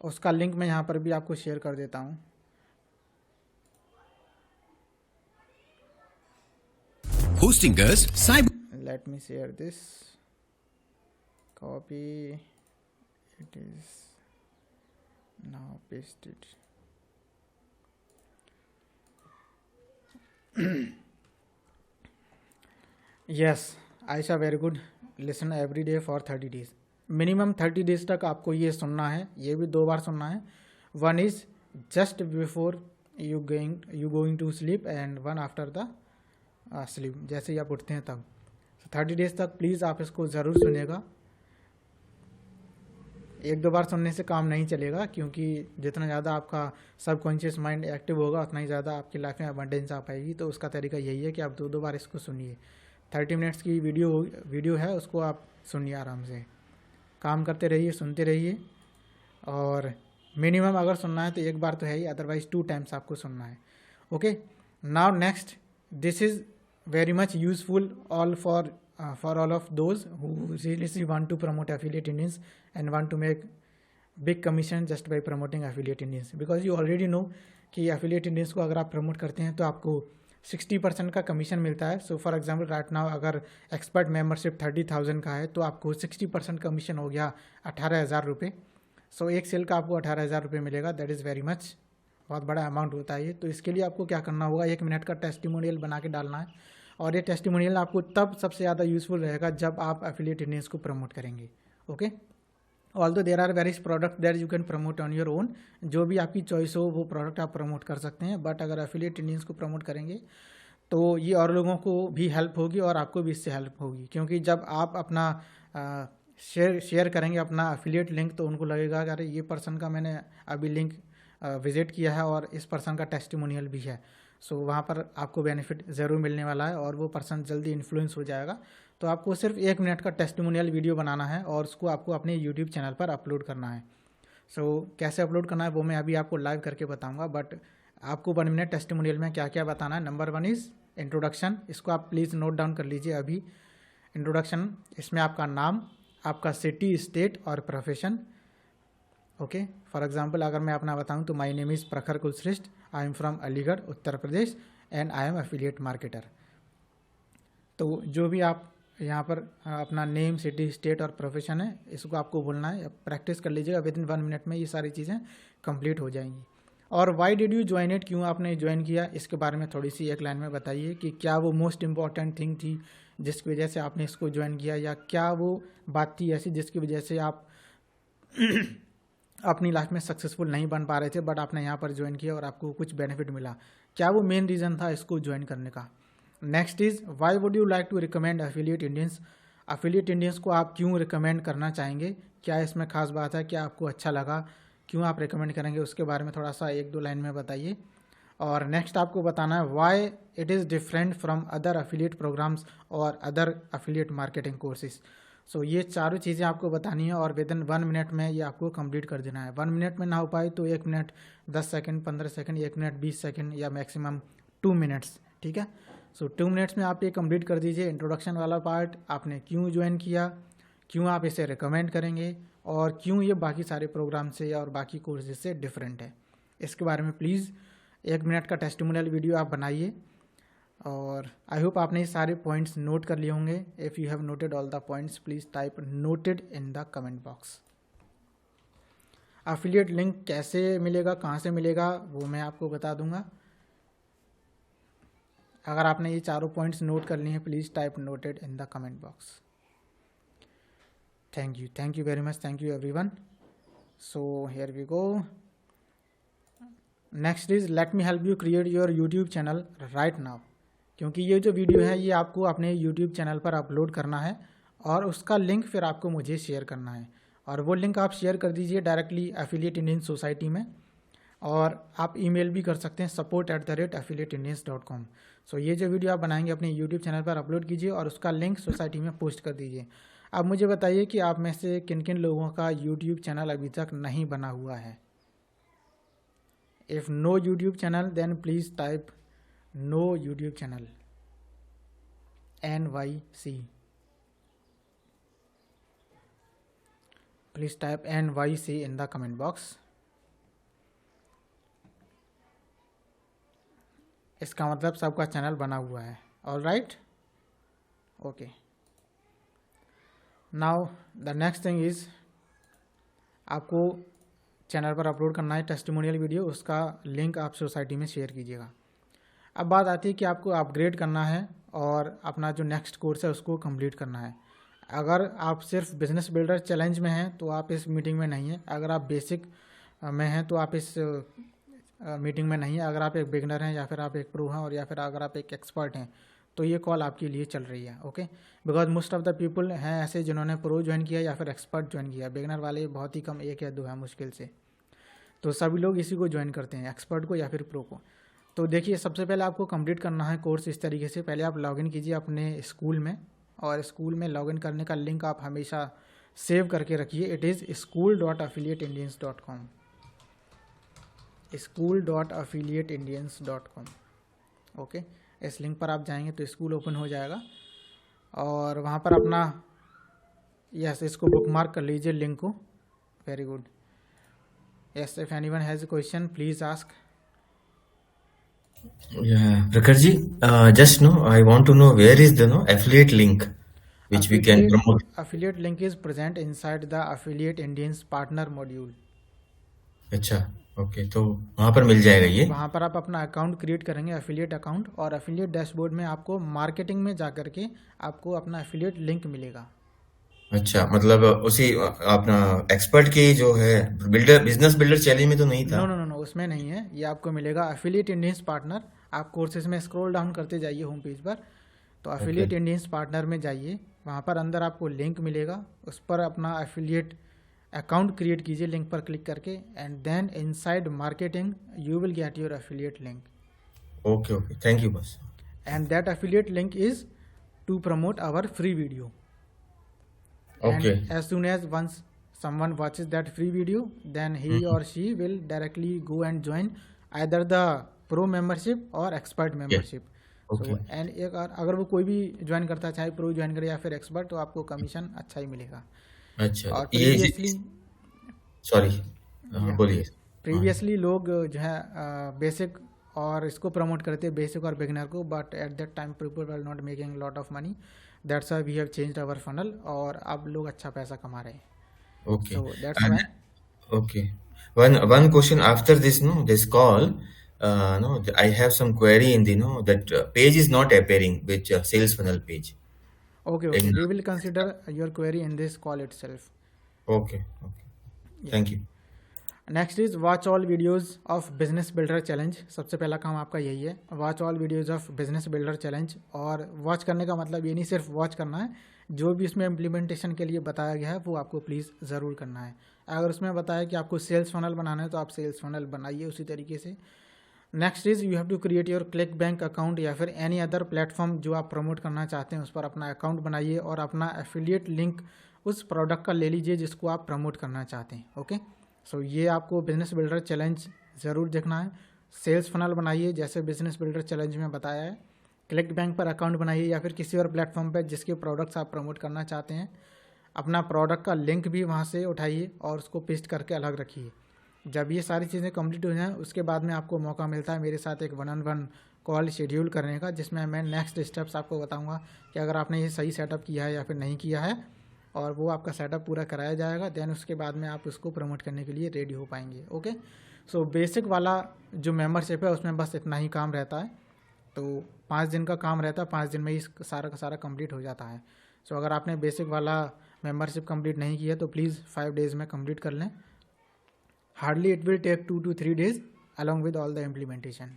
B: उसका लिंक मैं यहाँ पर भी आपको शेयर कर देता हूँ।
G: Hosting us cyber.
B: Let me share this. Copy. It is now pasted. Yes, Aisha, very good. Listen every day for 30 days. Minimum 30 days तक आपको ये सुनना है, ये भी 2 बार सुनना है। One is just before you going to sleep and one after the sleep, जैसे ही आप उठते हैं तब। 30 डेज तक प्लीज़ आप इसको ज़रूर सुनिएगा। 1-2 बार सुनने से काम नहीं चलेगा, क्योंकि जितना ज़्यादा आपका सबकॉन्शियस माइंड एक्टिव होगा उतना ही ज़्यादा आपकी लाइफ में अबंडेंस आ पाएगी। तो उसका तरीका यही है कि आप 2-2 बार इसको सुनिए। 30 मिनट्स की वीडियो है, उसको आप सुनिए आराम से, काम करते रहिए, सुनते रहिए। और मिनिमम अगर सुनना है तो 1 बार तो है ही, अदरवाइज 2 टाइम्स आपको सुनना है। Okay, now next, this is very much useful all for all of those who seriously want to promote affiliate Indians and want to make big commission just by promoting affiliate Indians, because you already know कि affiliate Indians को अगर आप promote करते हैं तो आपको 60% का commission मिलता है। So for example right now अगर एक्सपर्ट मेंबरशिप 30,000 का है तो आपको 60% कमीशन हो गया 18,000 रुपये। सो एक सेल का आपको 18,000 रुपये मिलेगा। दैट इज़ वेरी मच, बहुत बड़ा अमाउंट होता है ये। तो इसके लिए आपको क्या करना होगा, 1 मिनट का टेस्टिमोनियल बना के डालना है। और ये टेस्टिमोनियल आपको तब सबसे ज़्यादा यूजफुल रहेगा जब आप एफिलिएट इंडियंस को प्रमोट करेंगे। Okay, although there are various product that you can promote on your own, जो भी आपकी चॉइस हो वो प्रोडक्ट आप प्रमोट कर सकते हैं। बट अगर एफिलिएट इंडियंस को प्रमोट करेंगे तो ये और लोगों को भी हेल्प होगी और आपको भी इससे हेल्प होगी, क्योंकि जब आप अपना शेयर करेंगे अपना एफिलिएट लिंक तो उनको लगेगा कि अरे ये पर्सन का मैंने अभी लिंक विजिट किया है और इस पर्सन का टेस्टिमोनियल भी है। सो वहाँ पर आपको बेनिफिट ज़रूर मिलने वाला है और वो पर्सन जल्दी इन्फ्लुएंस हो जाएगा। तो आपको सिर्फ 1 मिनट का टेस्टिमोनियल वीडियो बनाना है और उसको आपको अपने यूट्यूब चैनल पर अपलोड करना है। सो कैसे अपलोड करना है वो मैं अभी आपको लाइव करके बताऊँगा। बट आपको 1 मिनट टेस्टिमोनियल में क्या क्या बताना है। नंबर 1 इज़ इंट्रोडक्शन, इसको आप प्लीज़ नोट डाउन कर लीजिए अभी। इंट्रोडक्शन, इसमें आपका नाम, आपका सिटी, स्टेट और प्रोफेशन। ओके, फॉर एग्जांपल अगर मैं अपना बताऊं तो माय नेम इज़ प्रखर Kulshreshtha, I am from Aligarh Uttar Pradesh and I am affiliate marketer. तो जो भी आप यहाँ पर अपना नेम, सिटी, स्टेट और प्रोफेशन है इसको आपको बोलना है। प्रैक्टिस कर लीजिएगा, विदिन 1 मिनट में ये सारी चीज़ें कंप्लीट हो जाएंगी। और why did you join it, क्यों आपने ज्वाइन किया, इसके बारे में थोड़ी सी 1 लाइन में बताइए कि क्या वो मोस्ट इम्पॉर्टेंट थिंग थी जिसकी वजह से आपने इसको ज्वाइन किया, या क्या वो बात थी ऐसी जिसकी वजह से आप अपनी लाइफ में सक्सेसफुल नहीं बन पा रहे थे बट आपने यहाँ पर ज्वाइन किया और आपको कुछ बेनिफिट मिला। क्या वो मेन रीज़न था इसको ज्वाइन करने का। Next is why would you like to recommend Affiliate Indians, Affiliate Indians को आप क्यों रिकमेंड करना चाहेंगे, क्या इसमें खास बात है, क्या आपको अच्छा लगा, क्यों आप रिकमेंड करेंगे, उसके बारे में थोड़ा सा 1-2 लाइन में बताइए। और नेक्स्ट आपको बताना है why it is different from other affiliate programs और other affiliate marketing courses. So ये चारों चीज़ें आपको बतानी है और विदिन 1 मिनट में ये आपको कंप्लीट कर देना है। 1 मिनट में ना हो पाए तो 1 minute 10 second, 15 second, 1 minute 20 second या मैक्सिमम 2 मिनट्स, ठीक है। सो 2 मिनट्स में आप ये कंप्लीट कर दीजिए। इंट्रोडक्शन वाला पार्ट, आपने क्यों ज्वाइन किया, क्यों आप इसे रिकमेंड करेंगे और क्यों ये बाकी सारे प्रोग्राम से और बाकी कोर्सेज से डिफरेंट है, इसके बारे में प्लीज़ 1 मिनट का टेस्टिमोनियल वीडियो आप बनाइए। और आई होप आपने ये सारे पॉइंट्स नोट कर लिए होंगे। If you have noted all the points please type noted in the comment box. Affiliate link कैसे मिलेगा, कहाँ से मिलेगा वो मैं आपको बता दूंगा। अगर आपने ये चारों पॉइंट्स नोट कर लिए हैं please type noted in the comment box. Thank you very much, thank you everyone. So here we go. Next is let me help you create your YouTube channel right now, क्योंकि ये जो video है ये आपको अपने YouTube channel पर upload करना है और उसका लिंक फिर आपको मुझे शेयर करना है। और वो लिंक आप शेयर कर दीजिए डायरेक्टली एफिलिएट इंडियन सोसाइटी में। और आप ईमेल भी कर सकते हैं support@affiliateindians.com। सो ये जो वीडियो आप बनाएंगे अपने यूट्यूब चैनल पर अपलोड कीजिए और उसका लिंक सोसाइटी में पोस्ट कर दीजिए। अब मुझे बताइए कि आप में से किन किन लोगों का यूट्यूब चैनल अभी तक नहीं बना हुआ है। If no YouTube channel then please type no YouTube channel NYC। Please type NYC in the comment box। इसका मतलब सबका चैनल बना हुआ है। All right, okay. Now the next thing is आपको चैनल पर अपलोड करना है टेस्टिमोनियल वीडियो, उसका लिंक आप सोसाइटी में शेयर कीजिएगा। अब बात आती है कि आपको अपग्रेड करना है और अपना जो नेक्स्ट कोर्स है उसको कंप्लीट करना है। अगर आप सिर्फ बिजनेस बिल्डर चैलेंज में हैं तो आप इस मीटिंग में नहीं हैं। अगर आप बेसिक में हैं तो आप इस मीटिंग में नहीं है। अगर आप एक बिगनर हैं या फिर आप एक प्रो हैं और या फिर अगर आप एक एक्सपर्ट हैं तो ये कॉल आपके लिए चल रही है। Okay, because most of the people हैं ऐसे जिन्होंने प्रो ज्वाइन किया या फिर एक्सपर्ट ज्वाइन किया। बिगनर वाले बहुत ही कम, 1 या 2 है मुश्किल से। तो सभी लोग इसी को ज्वाइन करते हैं, एक्सपर्ट को या फिर प्रो को। तो देखिए, सबसे पहले आपको कंप्लीट करना है कोर्स इस तरीके से। पहले आप लॉगिन कीजिए अपने स्कूल में, और स्कूल में लॉगिन करने का लिंक आप हमेशा सेव करके रखिए। It is school.affiliateindians.com, school.affiliateindians.com। Okay, इस लिंक पर आप जाएंगे तो स्कूल ओपन हो जाएगा और वहाँ पर अपना इसको बुकमार्क कर लीजिए लिंक को। Very good. Yes, if anyone has a question please ask.
A: Yeah, Prakhar ji, just I want to know where is the affiliate link which we can promote.
B: Affiliate link is present inside the Affiliate Indians partner module।
A: अच्छा, okay, तो वहाँ पर मिल जाएगा ये।
B: वहाँ पर आप अपना अकाउंट क्रिएट करेंगे, एफिलिएट अकाउंट, और एफिलिएट डैशबोर्ड में आपको मार्केटिंग में जा करके आपको अपना एफिलिएट लिंक मिलेगा।
A: अच्छा, मतलब उसी अपना एक्सपर्ट की जो है बिजनेस बिल्डर चैलेंज में तो नहीं था?
B: नो, उसमें नहीं है। ये आपको मिलेगा एफिलिएट इंडियंस पार्टनर। आप कोर्सेज में स्क्रॉल डाउन करते जाइए होम पेज पर, तो एफिलिएट इंडियंस पार्टनर में जाइए। वहाँ पर अंदर आपको लिंक मिलेगा, उस पर अपना एफिलिएट अकाउंट क्रिएट कीजिए लिंक पर क्लिक करके, and then inside marketing you will get your affiliate link.
A: Okay, thank you बस।
B: And that affiliate link is to promote our free video.
A: Okay.
B: And as soon as once someone watches that free video, then he or she will directly go and join either the pro membership or expert membership।
A: Okay.
B: So, and अगर वो कोई भी join करता है, चाहे pro join करे या फिर एक्सपर्ट, तो आपको कमीशन अच्छा ही मिलेगा।
A: अच्छा,
B: और
A: ये सॉरी बोलिए।
B: प्रीवियसली लोग जो है बेसिक और इसको प्रमोट करते हैं, बेसिक और बिगिनर को, but at that time people were not making lot of money. That's why we have changed our funnel, और अब लोग अच्छा पैसा कमा रहे हैं।
A: Okay.
B: So that's why।
A: Okay. One question after this, this call, I have some query in the, that page is not appearing, which sales funnel page.
B: Okay, we will consider your query in this call itself।
A: Okay. Thank you.
B: Next is watch all videos of business builder challenge. सबसे पहला काम आपका यही है, watch all videos of business builder challenge. और watch करने का मतलब ये नहीं सिर्फ वॉच करना है, जो भी उसमें इम्प्लीमेंटेशन के लिए बताया गया है वो आपको प्लीज़ ज़रूर करना है। अगर उसमें बताया कि आपको सेल्स फनल बनाना है तो आप सेल्स फनल बनाइए उसी तरीके से। Next is you have to create your ClickBank account या फिर एनी अदर प्लेटफॉर्म जो आप प्रमोट करना चाहते हैं उस पर अपना अकाउंट बनाइए और अपना एफिलिएट लिंक उस प्रोडक्ट का ले लीजिए जिसको आप प्रमोट करना चाहते हैं। ओके, सो ये आपको बिजनेस बिल्डर चैलेंज ज़रूर देखना है। सेल्स फनल बनाइए जैसे बिजनेस बिल्डर चैलेंज में बताया है। क्लिक बैंक पर अकाउंट बनाइए या फिर किसी और प्लेटफॉर्म पर जिसके प्रोडक्ट्स आप प्रमोट करना चाहते हैं। अपना प्रोडक्ट का लिंक भी वहाँ से उठाइए और उसको पेस्ट करके अलग रखिए। जब ये सारी चीज़ें कंप्लीट हो जाएं उसके बाद में आपको मौका मिलता है मेरे साथ एक 1-on-1 कॉल शेड्यूल करने का, जिसमें मैं नेक्स्ट स्टेप्स आपको बताऊँगा कि अगर आपने ये सही सेटअप किया है या फिर नहीं किया है, और वो आपका सेटअप पूरा कराया जाएगा। देन उसके बाद में आप उसको प्रमोट करने के लिए रेडी हो पाएंगे। ओके, सो बेसिक वाला जो मेंबरशिप है उसमें बस इतना ही काम रहता है। तो 5 दिन का काम रहता है, 5 दिन में ही सारा का सारा कंप्लीट हो जाता है। सो अगर आपने बेसिक वाला मेंबरशिप कंप्लीट नहीं किया तो प्लीज़ 5 डेज़ में कंप्लीट कर लें। Hardly it will take 2 to 3 days along with all the implementation.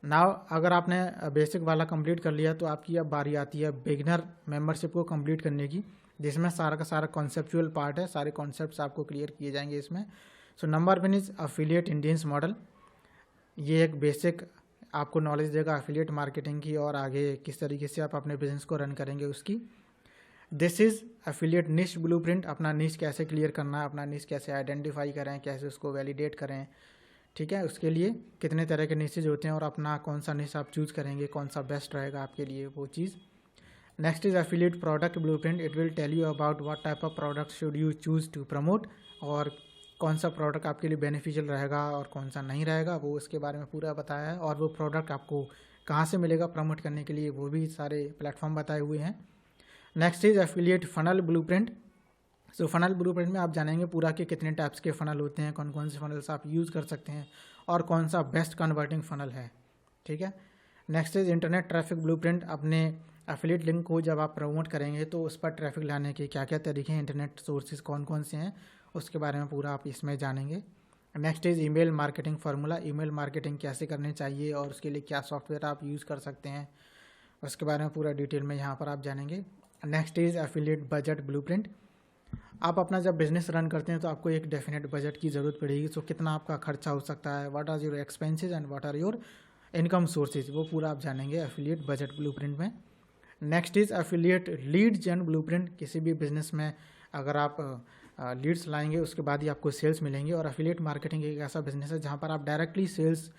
B: Now अगर आपने बेसिक वाला कंप्लीट कर लिया तो आपकी अब बारी आती है बिगिनर मेंबरशिप को कंप्लीट करने की, जिसमें सारा का सारा कॉन्सेप्चुअल पार्ट है। सारे कॉन्सेप्ट्स आपको क्लियर किए जाएंगे इसमें। So number 1 is affiliate Indians model. ये एक बेसिक आपको नॉलेज देगा अफिलिएट मार्केटिंग की और आगे किस तरीके से आप अपने बिजनेस को रन करेंगे उसकी। दिस इज़ अफिलिएट निश ब्लूप्रिंट, अपना निश कैसे क्लियर करना है, अपना निश कैसे आइडेंटिफाई करें, कैसे उसको वैलिडेट करें, ठीक है। उसके लिए कितने तरह के निशेज होते हैं और अपना कौन सा निश आप चूज़ करेंगे, कौन सा बेस्ट रहेगा आपके लिए, वो चीज़। Next is affiliate product blueprint. It will tell you about what type of product should you choose to promote, और कौन सा प्रोडक्ट आपके लिए बेनिफिशियल रहेगा और कौन सा नहीं रहेगा, वो उसके बारे में पूरा बताया है। और वो प्रोडक्ट आपको कहाँ से मिलेगा प्रमोट करने के लिए, वो भी सारे प्लेटफॉर्म बताए हुए हैं। Next is affiliate funnel blueprint. So funnel blueprint में आप जानेंगे पूरा कि कितने टाइप्स के फनल होते हैं, कौन कौन से फनल्स आप यूज़ कर सकते हैं और कौन सा बेस्ट कन्वर्टिंग फनल है, ठीक है। Next is internet traffic blueprint. अपने एफिलिएट लिंक को जब आप प्रमोट करेंगे तो उस पर ट्रैफिक लाने के क्या क्या तरीके हैं, इंटरनेट सोर्सेज कौन कौन से हैं, उसके बारे में पूरा आप इसमें जानेंगे। Next is email marketing formula. Email marketing कैसे करनी चाहिए और उसके लिए क्या सॉफ्टवेयर आप यूज़ कर सकते हैं, उसके बारे में पूरा डिटेल में यहाँ पर आप जानेंगे। Next is affiliate budget blueprint. आप अपना जब बिजनेस रन करते हैं तो आपको एक डेफिनेट बजट की ज़रूरत पड़ेगी। सो कितना आपका खर्चा हो सकता है, what are your expenses and what are your income sources, वो पूरा आप जानेंगे एफिलिएट बजट ब्लूप्रिंट में। Next is affiliate lead gen blueprint. किसी भी बिजनेस में अगर आप लीड्स लाएंगे उसके बाद ही आपको सेल्स मिलेंगे, और एफिलिएट मार्केटिंग एक ऐसा बिजनेस है जहाँ पर आप डायरेक्टली सेल्स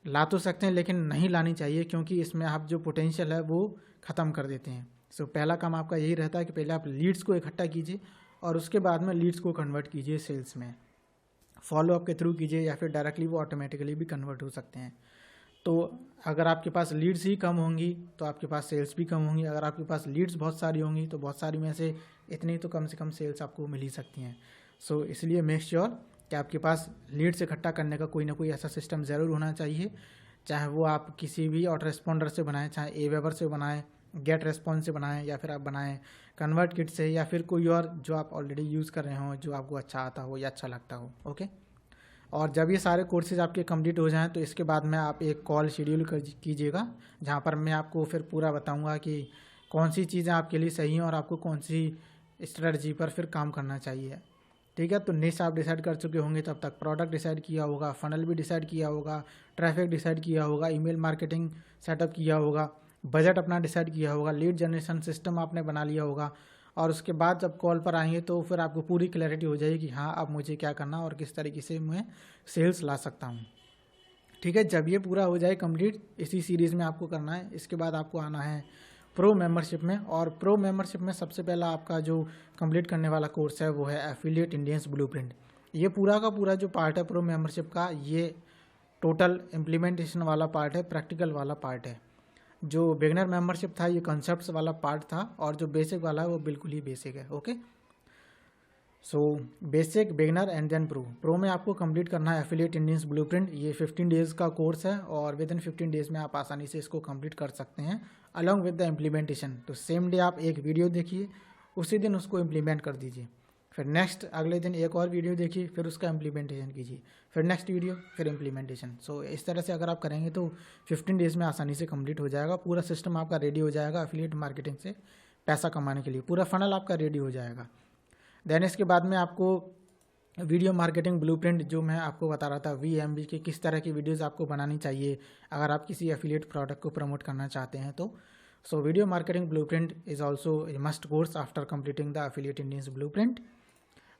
B: ला तो सकते हैं लेकिन नहीं लानी चाहिए, क्योंकि इसमें आप जो पोटेंशियल है वो ख़त्म कर देते हैं। सो पहला काम आपका यही रहता है कि पहले आप लीड्स को इकट्ठा कीजिए और उसके बाद में लीड्स को कन्वर्ट कीजिए सेल्स में, फॉलोअप के थ्रू कीजिए या फिर डायरेक्टली वो ऑटोमेटिकली भी कन्वर्ट हो सकते हैं। तो अगर आपके पास लीड्स ही कम होंगी तो आपके पास सेल्स भी कम होंगी, अगर आपके पास लीड्स बहुत सारी होंगी तो बहुत सारी में से इतनी तो कम से कम सेल्स आपको मिल ही सकती हैं। सो इसलिए मेक श्योर कि आपके पास लीड्स इकट्ठा करने का कोई ना कोई ऐसा सिस्टम ज़रूर होना चाहिए, चाहे वो आप किसी भी ऑटो रेस्पॉन्डर से बनाएं, चाहे एवेवर से बनाएं, गेट रेस्पॉन्स से बनाएं, या फिर आप बनाएं कन्वर्ट किट से, या फिर कोई और जो आप ऑलरेडी यूज़ कर रहे हो, जो आपको अच्छा आता हो या अच्छा लगता हो। ओके, और जब ये सारे कोर्सेज आपके कंप्लीट हो जाएं तो इसके बाद में आप एक कॉल शेड्यूल कीजिएगा, जहां पर मैं आपको फिर पूरा बताऊंगा कि कौन सी चीज़ें आपके लिए सही हैं और आपको कौन सी स्ट्रेटजी पर फिर काम करना चाहिए, ठीक है। तो निश आप डिसाइड कर चुके होंगे तब तक, प्रोडक्ट डिसाइड किया होगा, फनल भी डिसाइड किया होगा, ट्रैफिक डिसाइड किया होगा, ईमेल मार्केटिंग सेटअप किया होगा, बजट अपना डिसाइड किया होगा, लीड जनरेशन सिस्टम आपने बना लिया होगा, और उसके बाद जब कॉल पर आएंगे तो फिर आपको पूरी क्लैरिटी हो जाएगी कि हाँ अब मुझे क्या करना और किस तरीके से मैं सेल्स ला सकता हूँ, ठीक है। जब ये पूरा हो जाए कंप्लीट, इसी सीरीज़ में आपको करना है। इसके बाद आपको आना है प्रो मेंबरशिप में, और प्रो मेंबरशिप में सबसे पहला आपका जो कंप्लीट करने वाला कोर्स है वो है एफिलिएट इंडियंस ब्लूप्रिंट। ये पूरा का पूरा जो पार्ट है प्रो मेंबरशिप का, ये टोटल इम्प्लीमेंटेशन वाला पार्ट है, प्रैक्टिकल वाला पार्ट है। जो बिगनर मेंबरशिप था ये कॉन्सेप्ट्स वाला पार्ट था, और जो बेसिक वाला है वो बिल्कुल ही बेसिक है। Okay, so basic, beginner and then pro. Pro में आपको कंप्लीट करना है एफिलिएट इंडियंस ब्लूप्रिंट। ये 15 डेज का कोर्स है और विद इन 15 डेज में आप आसानी से इसको कंप्लीट कर सकते हैं अलॉन्ग विद द इम्प्लीमेंटेशन। तो सेम डे आप एक वीडियो देखिए, उसी दिन उसको इम्प्लीमेंट कर दीजिए, फिर नेक्स्ट अगले दिन एक और वीडियो देखिए, फिर उसका इम्प्लीमेंटेशन कीजिए, फिर नेक्स्ट वीडियो, फिर इम्प्लीमेंटेशन। सो इस तरह से अगर आप करेंगे तो 15 डेज में आसानी से कंप्लीट हो जाएगा, पूरा सिस्टम आपका रेडी हो जाएगा एफिलिएट मार्केटिंग से पैसा कमाने के लिए, पूरा फनल आपका रेडी हो जाएगा। देन इसके बाद में आपको वीडियो मार्केटिंग ब्लूप्रिंट, जो मैं आपको बता रहा था VMB की किस तरह की वीडियोस आपको बनानी चाहिए अगर आप किसी एफिलिएट प्रोडक्ट को प्रमोट करना चाहते हैं तो। So video marketing blueprint is also a must course after completing the Affiliate Indians blueprint.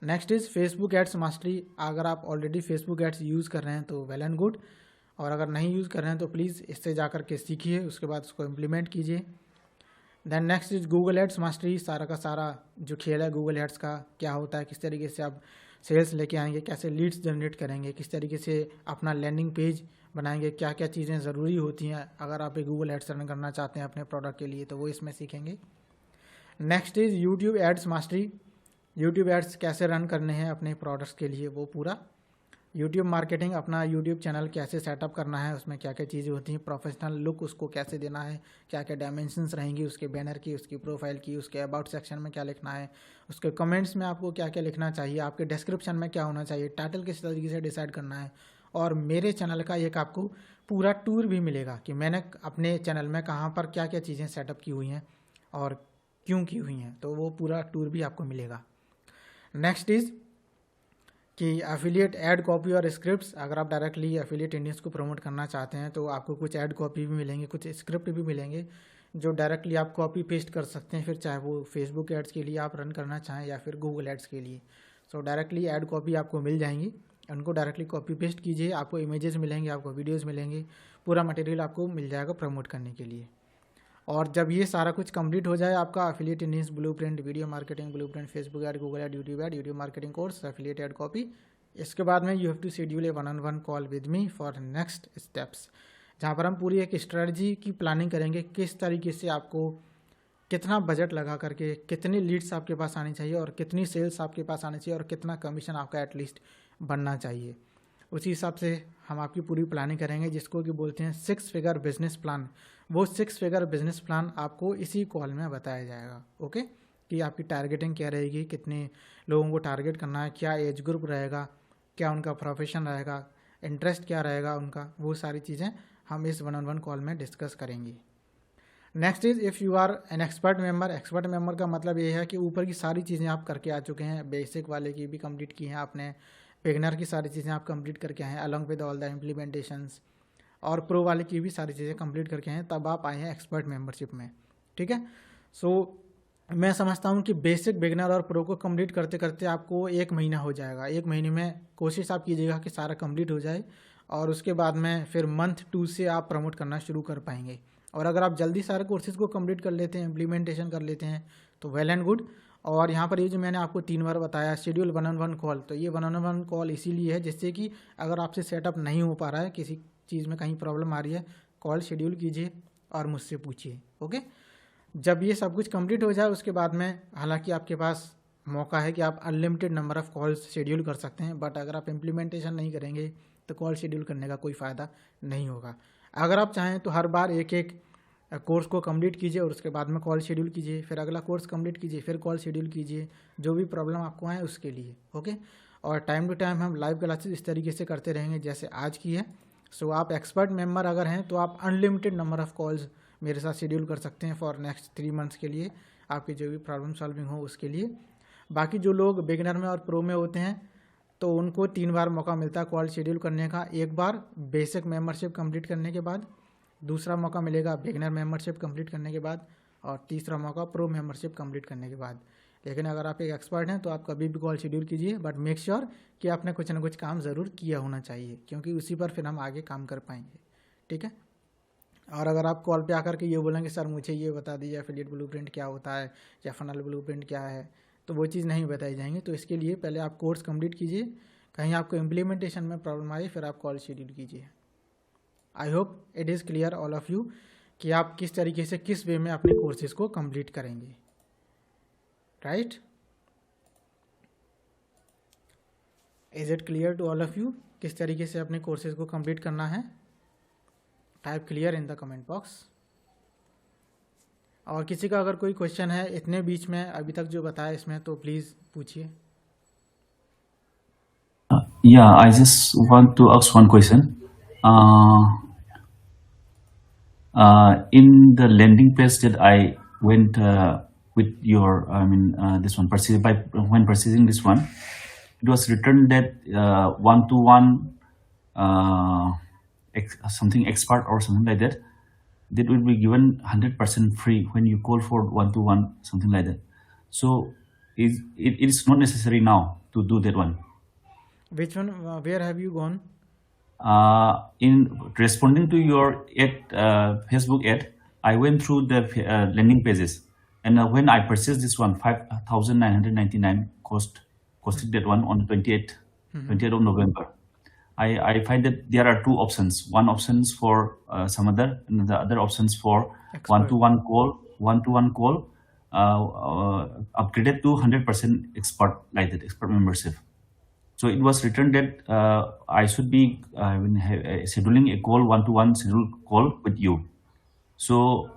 B: Next is Facebook ads mastery. अगर आप ऑलरेडी फेसबुक एड्स यूज़ कर रहे हैं तो वेल एंड गुड, और अगर नहीं यूज़ कर रहे हैं तो प्लीज़ इससे जाकर के सीखिए, उसके बाद उसको इम्प्लीमेंट कीजिए। Then next is Google ads mastery. सारा का सारा जो खेल है गूगल एड्स का, क्या होता है, किस तरीके से आप सेल्स लेके आएंगे, कैसे लीड्स जनरेट करेंगे, किस तरीके से अपना लैंडिंग पेज बनाएंगे, क्या क्या चीज़ें ज़रूरी होती हैं अगर आप एक गूगल एड्स रन करना चाहते हैं अपने प्रोडक्ट के लिए, तो वो इसमें सीखेंगे। Next is YouTube ads mastery. YouTube ads कैसे रन करने हैं अपने प्रोडक्ट्स के लिए, वो पूरा। यूट्यूब मार्केटिंग, अपना यूट्यूब चैनल कैसे सेटअप करना है, उसमें क्या क्या चीज़ें होती हैं, प्रोफेशनल लुक उसको कैसे देना है, क्या क्या डायमेंशंस रहेंगी उसके बैनर की, उसकी प्रोफाइल की, उसके अबाउट सेक्शन में क्या लिखना है, उसके कमेंट्स में आपको क्या क्या लिखना चाहिए, आपके डिस्क्रिप्शन में क्या होना चाहिए, टाइटल किस तरीके से डिसाइड करना है। और मेरे चैनल का एक आपको पूरा टूर भी मिलेगा कि मैंने अपने चैनल में कहाँ पर क्या क्या चीज़ें सेटअप की हुई हैं और क्यों की हुई हैं, तो वो पूरा टूर भी आपको मिलेगा। नेक्स्ट इज कि एफिलिएट ऐड कॉपी और स्क्रिप्ट्स, अगर आप डायरेक्टली एफिलिएट इंडियंस को प्रमोट करना चाहते हैं तो आपको कुछ ऐड कॉपी भी मिलेंगे, कुछ स्क्रिप्ट भी मिलेंगे जो डायरेक्टली आप कॉपी पेस्ट कर सकते हैं, फिर चाहे वो फेसबुक एड्स के लिए आप रन करना चाहें या फिर गूगल एड्स के लिए। सो डायरेक्टली ऐड कॉपी आपको मिल जाएंगी, उनको डायरेक्टली कॉपी पेस्ट कीजिए, आपको इमेजेस मिलेंगे, आपको वीडियोज़ मिलेंगे, पूरा मटेरियल आपको मिल जाएगा प्रमोट करने के लिए। और जब ये सारा कुछ कंप्लीट हो जाए आपका Affiliate Indians blueprint, video marketing blueprint, Facebook ad, Google ad, YouTube marketing course, affiliate ad copy, इसके बाद में you have to schedule a 1-on-1 call with me for next steps, जहाँ पर हम पूरी एक स्ट्रेटजी की प्लानिंग करेंगे, किस तरीके से आपको कितना बजट लगा करके कितनी लीड्स आपके पास आनी चाहिए और कितनी सेल्स आपके पास आनी चाहिए और कितना कमीशन आपका एटलीस्ट बनना चाहिए। उसी हिसाब से हम आपकी पूरी प्लानिंग करेंगे, जिसको कि बोलते हैं 6 फिगर बिजनेस प्लान। वो 6 फिगर बिजनेस प्लान आपको इसी कॉल में बताया जाएगा। ओके, कि आपकी टारगेटिंग क्या रहेगी, कितने लोगों को टारगेट करना है, क्या एज ग्रुप रहेगा, क्या उनका प्रोफेशन रहेगा, इंटरेस्ट क्या रहेगा उनका, वो सारी चीज़ें हम इस 1-on-1 कॉल में डिस्कस करेंगे। Next is if you are an expert member. Expert member का मतलब ये है कि ऊपर की सारी चीज़ें आप करके आ चुके हैं, बेसिक वाले की भी कंप्लीट की हैं आपने, बिगनर की सारी चीज़ें आप कंप्लीट करके आए हैं along with all the implementations, और प्रो वाले की भी सारी चीज़ें कंप्लीट करके हैं, तब आप आए हैं एक्सपर्ट मेंबरशिप में। ठीक है, सो मैं समझता हूँ कि बेसिक, बिगनर और प्रो को कंप्लीट करते करते आपको 1 महीना हो जाएगा। 1 महीने में कोशिश आप कीजिएगा कि सारा कंप्लीट हो जाए, और उसके बाद में फिर मंथ 2 से आप प्रमोट करना शुरू कर पाएंगे। और अगर आप जल्दी सारे कोर्सेज को कंप्लीट कर लेते हैं, इम्प्लीमेंटेशन कर लेते हैं, तो वेल एंड गुड। और यहाँ पर ये जो मैंने आपको 3 बार बताया शेड्यूल 1-on-1 कॉल, तो ये 1-on-1 कॉल इसीलिए है जिससे कि अगर आपसे सेटअप नहीं हो पा रहा है, किसी चीज़ में कहीं प्रॉब्लम आ रही है, कॉल शेड्यूल कीजिए और मुझसे पूछिए। ओके, जब ये सब कुछ कंप्लीट हो जाए उसके बाद में, हालांकि आपके पास मौका है कि आप unlimited number of calls schedule कर सकते हैं, बट अगर आप इम्प्लीमेंटेशन नहीं करेंगे तो कॉल शेड्यूल करने का कोई फ़ायदा नहीं होगा। अगर आप चाहें तो हर बार एक कोर्स को कंप्लीट कीजिए और उसके बाद में कॉल शेड्यूल कीजिए, फिर अगला कोर्स कंप्लीट कीजिए, फिर कॉल शेड्यूल कीजिए, जो भी प्रॉब्लम आपको आए उसके लिए। ओके, और टाइम टू टाइम हम लाइव क्लासेस इस तरीके से करते रहेंगे जैसे आज की है। सो आप एक्सपर्ट मेंबर अगर हैं तो आप अनलिमिटेड नंबर ऑफ़ कॉल्स मेरे साथ शेड्यूल कर सकते हैं फॉर नेक्स्ट 3 मंथ्स के लिए, आपकी जो भी प्रॉब्लम सॉल्विंग हो उसके लिए। बाकी जो लोग बिगिनर में और प्रो में होते हैं तो उनको 3 बार मौका मिलता है कॉल शेड्यूल करने का। एक बार बेसिक मेंबरशिप कंप्लीट करने के बाद, दूसरा मौका मिलेगा बिगिनर मेंबरशिप कंप्लीट करने के बाद, और तीसरा मौका प्रो मेंबरशिप कंप्लीट करने के बाद। लेकिन अगर आप एक एक्सपर्ट हैं तो आप कभी भी कॉल शेड्यूल कीजिए, बट मेक श्योर कि आपने कुछ ना कुछ काम ज़रूर किया होना चाहिए, क्योंकि उसी पर फिर हम आगे काम कर पाएंगे। ठीक है, और अगर आप कॉल पे आकर के ये बोलेंगे सर मुझे ये बता दीजिए एफिलिएट ब्लूप्रिंट क्या होता है या फनल ब्लूप्रिंट क्या है, तो वो चीज़ नहीं बताई जाएंगी। तो इसके लिए पहले आप कोर्स कंप्लीट कीजिए, कहीं आपको इम्प्लीमेंटेशन में प्रॉब्लम आए फिर आप कॉल शेड्यूल कीजिए। आई hope it is clear all of you कि आप किस तरीके से, किस वे में अपने कोर्सेज को कंप्लीट करेंगे। Right, is it clear to all of you किस तरीके से अपने कोर्सेज को कंप्लीट करना है? Type clear in the comment box. और किसी का अगर कोई क्वेश्चन है इतने बीच में अभी तक जो बताया इसमें, तो प्लीज़ पूछिए।
F: Yeah, I just want to ask one question. In the landing page that I went with your, this one, when purchasing this one, it was written that 1-to-1 something expert or something like that, that will be given 100% free when you call for 1-to-1, something like that. So it is not necessary now to do that one.
B: Which one? Where have you gone?
F: In responding to your Facebook ad, I went through the landing pages, and when I purchased this one, 5,999 costed that one on 28th of November. I find that there are 2 options. One option is for some other, and the other options for
B: Expert.
F: 1-to-1 call, upgraded to 100% expert, like that, expert membership. So it was written that I should be scheduling a call, 1-to-1 scheduled call with you. So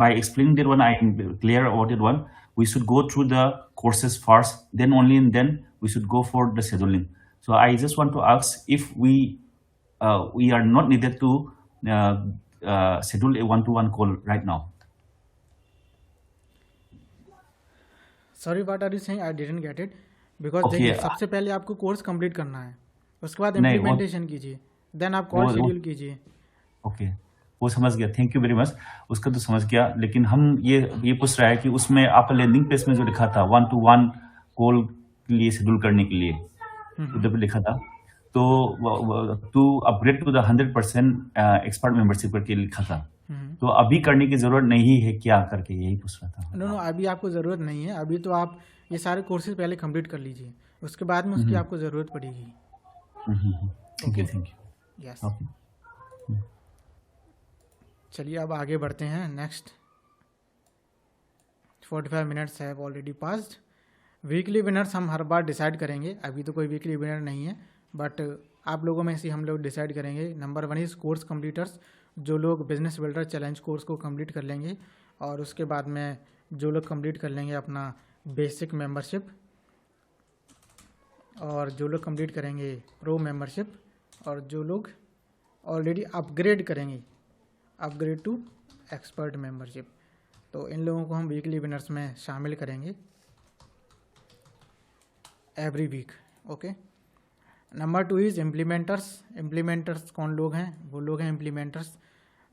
F: by explaining that one, I am clear about that one. We should go through the courses first, then only and then we should go for the scheduling. So I just want to ask if we are not needed to schedule a 1-to-1 call right now.
B: Sorry, what are you saying? I didn't get it. Because
F: okay
B: देखिए सबसे पहले आपको course complete करना है, उसके बाद
F: नहीं
B: implementation कीजिए, देन आप कॉल
F: वो
B: शेड्यूल कीजिए।
F: ओके, वो समझ गया, थैंक यू वेरी मच, उसका तो समझ गया। लेकिन हम ये पूछ रहा है कि उसमें आप लैंडिंग पेज में जो लिखा था 1-to-1 कॉल के लिए शेड्यूल करने के लिए उधर पे लिखा था, तो to upgrade to the 100% expert membership करके लिखा था, तो अभी करने की जरूरत नहीं है क्या करके यही पूछ रहा था।
B: नो अभी आपको ज़रूरत नहीं है, अभी तो आप ये सारे कोर्सेज पहले कंप्लीट कर लीजिए, उसके बाद में उसकी आपको ज़रूरत पड़ेगी।
F: Thank you, thank you.
B: Yes,
F: okay,
B: चलिए अब आगे बढ़ते हैं। Next 45 minutes have already passed. Weekly winners हम हर बार डिसाइड करेंगे, अभी तो कोई वीकली विनर नहीं है, बट आप लोगों में से हम लोग डिसाइड करेंगे। नंबर 1 इज़ कोर्स कंप्लीटर्स, जो लोग बिजनेस बिल्डर चैलेंज कोर्स को कंप्लीट कर लेंगे, और उसके बाद में जो लोग कंप्लीट कर लेंगे अपना बेसिक मेंबरशिप, और जो लोग कंप्लीट करेंगे प्रो मेंबरशिप, और जो लोग ऑलरेडी अपग्रेड करेंगे, अपग्रेड टू एक्सपर्ट मेंबरशिप, तो इन लोगों को हम वीकली विनर्स में शामिल करेंगे every week. Okay, number 2 is implementers. Implementers कौन लोग हैं? वो लोग हैं implementers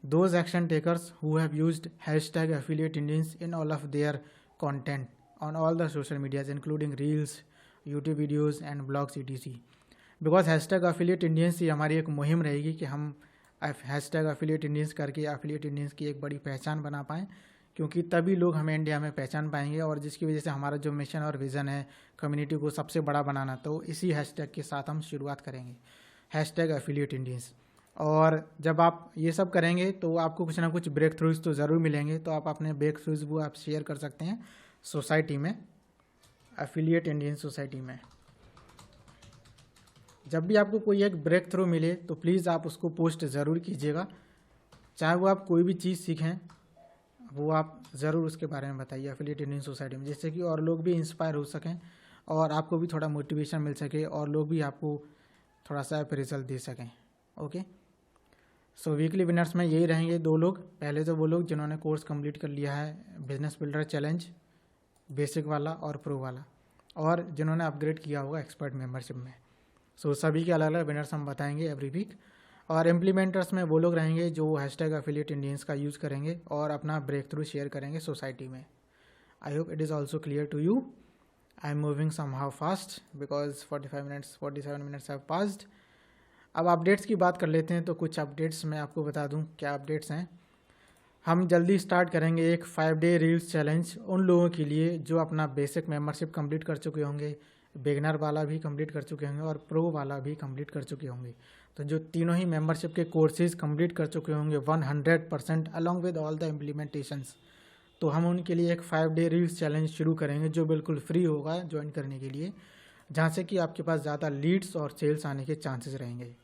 B: those action takers who have used hashtag Affiliate Indians in all of their content on all the social medias including reels, YouTube videos and blogs etc। Because hashtag Affiliate Indians की हमारी एक मुहिम रहेगी कि हम hashtag Affiliate Indians करके Affiliate Indians की एक बड़ी पहचान बना पाएँ, क्योंकि तभी लोग हमें इंडिया में पहचान पाएंगे, और जिसकी वजह से हमारा जो मिशन और विज़न है कम्युनिटी को सबसे बड़ा बनाना, तो इसी हैशटैग के साथ हम शुरुआत करेंगे, हैशटैग एफिलिएट इंडियंस। और जब आप ये सब करेंगे तो आपको कुछ ना कुछ ब्रेक थ्रूज तो ज़रूर मिलेंगे, तो आप अपने ब्रेक थ्रूज वो आप शेयर कर सकते हैं सोसाइटी में, एफिलिएट इंडियन सोसाइटी में। जब भी आपको कोई एक ब्रेक थ्रू मिले तो प्लीज़ आप उसको पोस्ट ज़रूर कीजिएगा, चाहे वो आप कोई भी चीज़ सीखें, वो आप ज़रूर उसके बारे में बताइए एफिलिएट इंडियन सोसाइटी में, जिससे कि और लोग भी इंस्पायर हो सकें और आपको भी थोड़ा मोटिवेशन मिल सके और लोग भी आपको थोड़ा सा रिजल्ट दे सकें। ओके, सो वीकली विनर्स में यही रहेंगे 2 लोग। पहले तो वो लोग जिन्होंने कोर्स कंप्लीट कर लिया है बिजनेस बिल्डर चैलेंज बेसिक वाला और प्रो वाला, और जिन्होंने अपग्रेड किया होगा एक्सपर्ट मेंबरशिप में। सो सभी के अलग अलग विनर्स हम बताएंगे एवरी वीक। और इम्प्लीमेंटर्स में वो लोग रहेंगे जो हैशटैग एफिलिएट इंडियंस का यूज़ करेंगे और अपना ब्रेक थ्रू शेयर करेंगे सोसाइटी में। I hope it is also clear to you. I am moving somehow fast because 47 minutes have passed. अब अपडेट्स की बात कर लेते हैं, तो कुछ अपडेट्स मैं आपको बता दूं क्या अपडेट्स हैं। हम जल्दी स्टार्ट करेंगे एक 5 डे रील्स चैलेंज उन लोगों के लिए जो अपना बेसिक मेंबरशिप कंप्लीट कर चुके होंगे, बिगनर वाला भी कंप्लीट कर चुके होंगे और प्रो वाला भी कंप्लीट कर चुके होंगे। तो जो तीनों ही मेंबरशिप के कोर्सेज कंप्लीट कर चुके होंगे 100% along with all the implementations, तो हम उनके लिए एक 5 डे रील्स चैलेंज शुरू करेंगे जो बिल्कुल फ्री होगा ज्वाइन करने के लिए, जहाँ से कि आपके पास ज़्यादा लीड्स और सेल्स आने के चांसेस रहेंगे।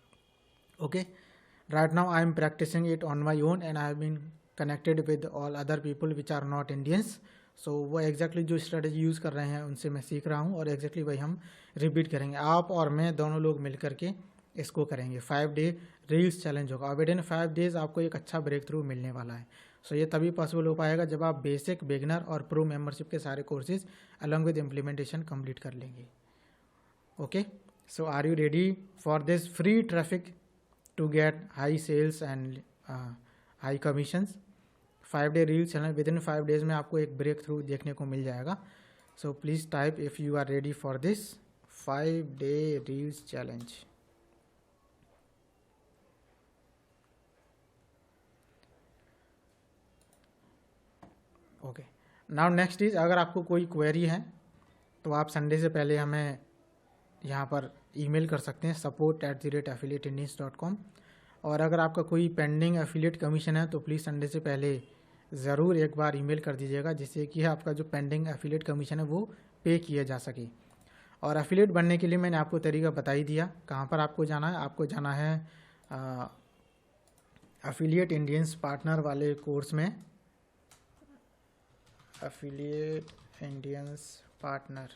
B: Okay, right now I am practicing it on my own and I have been connected with all other people which are not Indians. So वो एग्जैक्टली जो स्ट्रेटजी यूज़ कर रहे हैं उनसे मैं सीख रहा हूँ और एग्जैक्टली वही हम रिपीट करेंगे। आप और मैं दोनों लोग मिल करके इसको करेंगे। 5 डे रील्स चैलेंज होगा और विद इन 5 डेज़ आपको एक अच्छा ब्रेक थ्रू मिलने वाला है। सो ये तभी पॉसिबल हो पाएगा जब आप बेसिक, बिगनर और प्रो मेंबरशिप के सारे courses along with implementation complete कर लेंगे। Okay, so are you ready for this free traffic to get high sales and high commissions? 5 day reels challenge, within 5 days में आपको एक breakthrough देखने को मिल जाएगा। So please type if you are ready for this 5 day reels challenge. Okay, now next is, अगर आपको कोई क्वेरी है तो आप संडे से पहले हमें यहाँ पर ईमेल कर सकते हैं support@affiliateindians.com। और अगर आपका कोई पेंडिंग एफिलिएट कमीशन है तो प्लीज़ संडे से पहले ज़रूर एक बार ईमेल कर दीजिएगा, जिससे कि आपका जो पेंडिंग एफिलिएट कमीशन है वो पे किया जा सके। और एफिलिएट बनने के लिए मैंने आपको तरीका बता ही दिया, कहाँ पर आपको जाना है। आपको जाना है एफिलिएट इंडियंस पार्टनर वाले कोर्स में, एफिलिएट इंडियंस पार्टनर,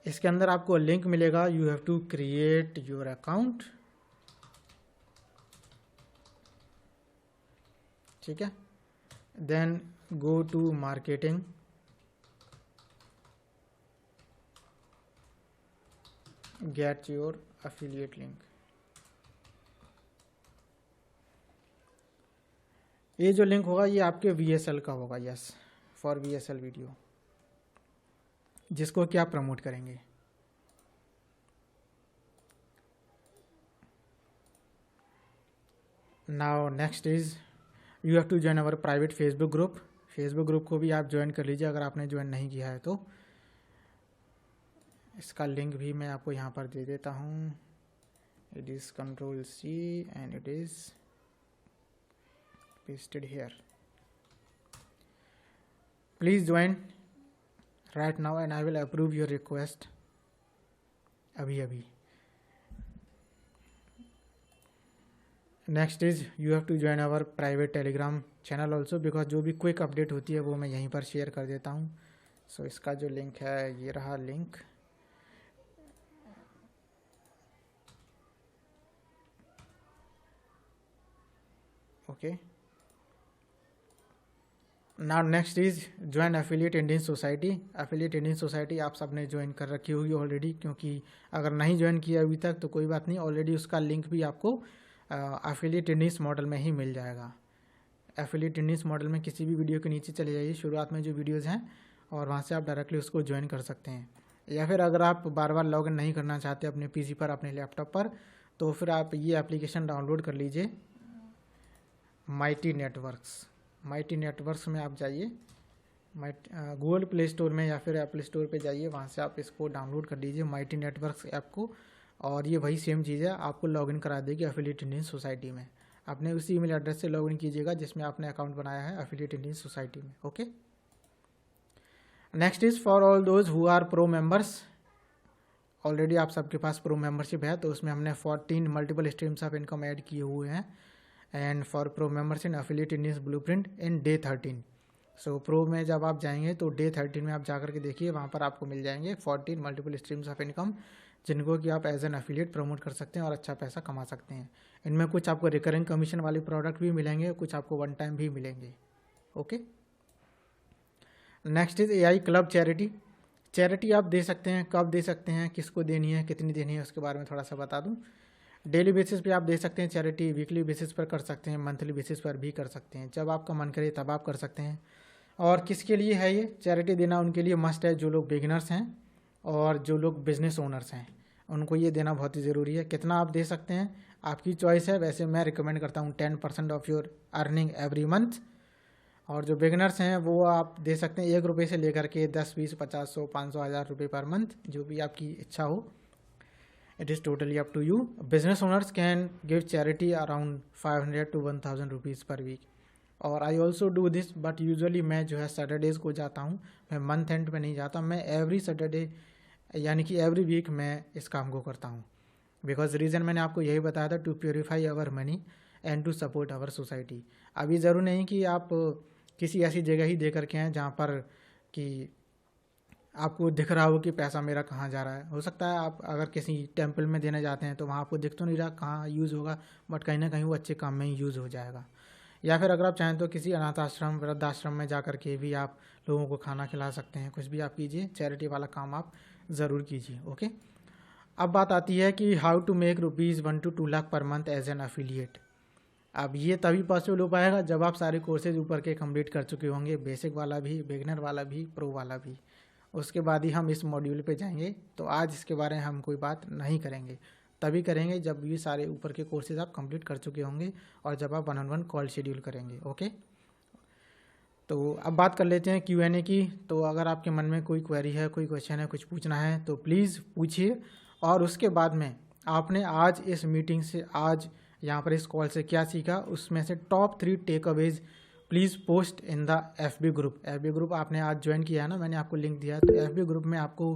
B: इसके अंदर आपको लिंक मिलेगा। You have to create your account, ठीक है। Then go to marketing, get your affiliate link. ये जो लिंक होगा ये आपके VSL का होगा, यस, फॉर VSL वीडियो, जिसको कि आप प्रमोट करेंगे। Now next is you have to join our private Facebook group. Facebook group को भी आप ज्वाइन कर लीजिए अगर आपने ज्वाइन नहीं किया है तो। इसका लिंक भी मैं आपको यहाँ पर दे देता हूँ। It is Ctrl+C and it is pasted here. Please join right now and I will approve your request अभी अभी। Next is you have to join our private Telegram channel also, because जो भी क्विक अपडेट होती है वो मैं यहीं पर शेयर कर देता हूँ। सो इसका जो लिंक है ये रहा link. Okay, now next is join affiliate Indian society. Affiliate Indian society आप सब ने ज्वाइन कर रखी होगी ऑलरेडी, क्योंकि अगर नहीं ज्वाइन किया अभी तक तो कोई बात नहीं, ऑलरेडी उसका लिंक भी आपको एफिलिएट इंडियंस मॉडल में ही मिल जाएगा। एफिलिएट इंडियंस मॉडल में किसी भी वीडियो के नीचे चले जाइए, शुरुआत में जो वीडियोज़ हैं, और वहाँ से आप डायरेक्टली उसको ज्वाइन कर सकते हैं। या फिर अगर आप बार बार लॉगिन नहीं करना चाहते अपने PC पर, अपने लैपटॉप पर, तो फिर आप ये एप्लीकेशन डाउनलोड कर लीजिए, माइटी नेटवर्क्स। माइटी नेटवर्क्स में आप जाइए, गूगल प्ले स्टोर में या फिर एप्पल स्टोर पे जाइए, वहाँ से आप इसको डाउनलोड कर लीजिए माइटी नेटवर्क्स ऐप को, और ये वही सेम चीज़ है, आपको लॉगिन करा देगी एफिलिएट इंडियन सोसाइटी में। अपने उसी ईमेल एड्रेस से लॉगिन कीजिएगा जिसमें आपने अकाउंट बनाया है एफिलिएट इंडियन सोसाइटी में। Okay, next is for all those who are pro members. Already आप सबके पास प्रो मेंबरशिप है, तो उसमें हमने 14 multiple streams of income add किए हुए हैं। And for pro members in affiliate Indians blueprint in day 13। So pro में जब आप जाएंगे तो डे 13 में आप जाकर के देखिए, वहाँ पर आपको मिल जाएंगे 14 मल्टीपल स्ट्रीम्स ऑफ इनकम, जिनको कि आप एज एन एफिलिएट प्रमोट कर सकते हैं और अच्छा पैसा कमा सकते हैं। इनमें कुछ आपको रिकरिंग कमीशन वाले प्रोडक्ट भी मिलेंगे, कुछ आपको वन टाइम भी मिलेंगे। Okay, next is AI club charity. Charity आप दे सकते हैं, कब दे सकते हैं, किसको देनी है, कितनी देनी है, उसके बारे में थोड़ा सा बता दूं। डेली बेसिस पे आप दे सकते हैं चैरिटी, वीकली बेसिस पर कर सकते हैं, मंथली बेसिस पर भी कर सकते हैं, जब आपका मन करे तब आप कर सकते हैं। और किसके लिए है ये चैरिटी देना? उनके लिए मस्ट है जो लोग बिगिनर्स हैं और जो लोग बिजनेस ओनर्स हैं, उनको ये देना बहुत ही ज़रूरी है। कितना आप दे सकते हैं आपकी चॉइस है, वैसे मैं रिकमेंड करता हूँ 10% of your earning every month. और जो बिगिनर्स हैं वो आप दे सकते हैं 1 रुपये से लेकर के 10, 20, 50, 100, 500, 1000 रुपये पर मंथ, जो भी आपकी इच्छा हो। It is totally up to you. Business owners can give charity around 500 to 1000 rupees per week. और I also do this, but usually मैं जो है सैटरडेज़ को जाता हूँ, मैं मंथ एंड में नहीं जाता, मैं एवरी सैटरडे यानी कि एवरी वीक मैं इस काम को करता हूँ। बिकॉज रीज़न मैंने आपको यही बताया था, to purify our money and to support our society. अभी ज़रूर नहीं कि आप किसी ऐसी जगह ही दे करके हैं जहाँ पर कि आपको दिख रहा हो कि पैसा मेरा कहाँ जा रहा है। हो सकता है आप अगर किसी टेंपल में देने जाते हैं तो वहाँ आपको दिख तो नहीं रहा कहाँ यूज़ होगा, बट कहीं ना कहीं वो अच्छे काम में ही यूज़ हो जाएगा। या फिर अगर आप चाहें तो किसी अनाथ आश्रम, वृद्धाश्रम में जा कर के भी आप लोगों को खाना खिला सकते हैं। कुछ भी आप कीजिए, चैरिटी वाला काम आप ज़रूर कीजिए। ओके, अब बात आती है कि how to make rupees 1 to 2 lakh per month as an affiliate. अब ये तभी पॉसिबल हो पाएगा जब आप सारे कोर्सेज ऊपर के कंप्लीट कर चुके होंगे, बेसिक वाला भी, बिगिनर वाला भी, प्रो वाला भी। उसके बाद ही हम इस मॉड्यूल पे जाएंगे। तो आज इसके बारे में हम कोई बात नहीं करेंगे, तभी करेंगे जब ये सारे ऊपर के कोर्सेज आप कंप्लीट कर चुके होंगे और जब आप 1-on-1 कॉल शेड्यूल करेंगे। ओके, तो अब बात कर लेते हैं Q&A की। तो अगर आपके मन में कोई क्वेरी है, कोई क्वेश्चन है, कुछ पूछना है तो प्लीज़ पूछिए। और उसके बाद में आपने आज इस मीटिंग से, आज यहाँ पर इस कॉल से क्या सीखा, उसमें से top 3 takeaways please post in the FB group. FB group आपने आज ज्वाइन किया है ना, मैंने आपको लिंक दिया है, तो FB ग्रुप में आपको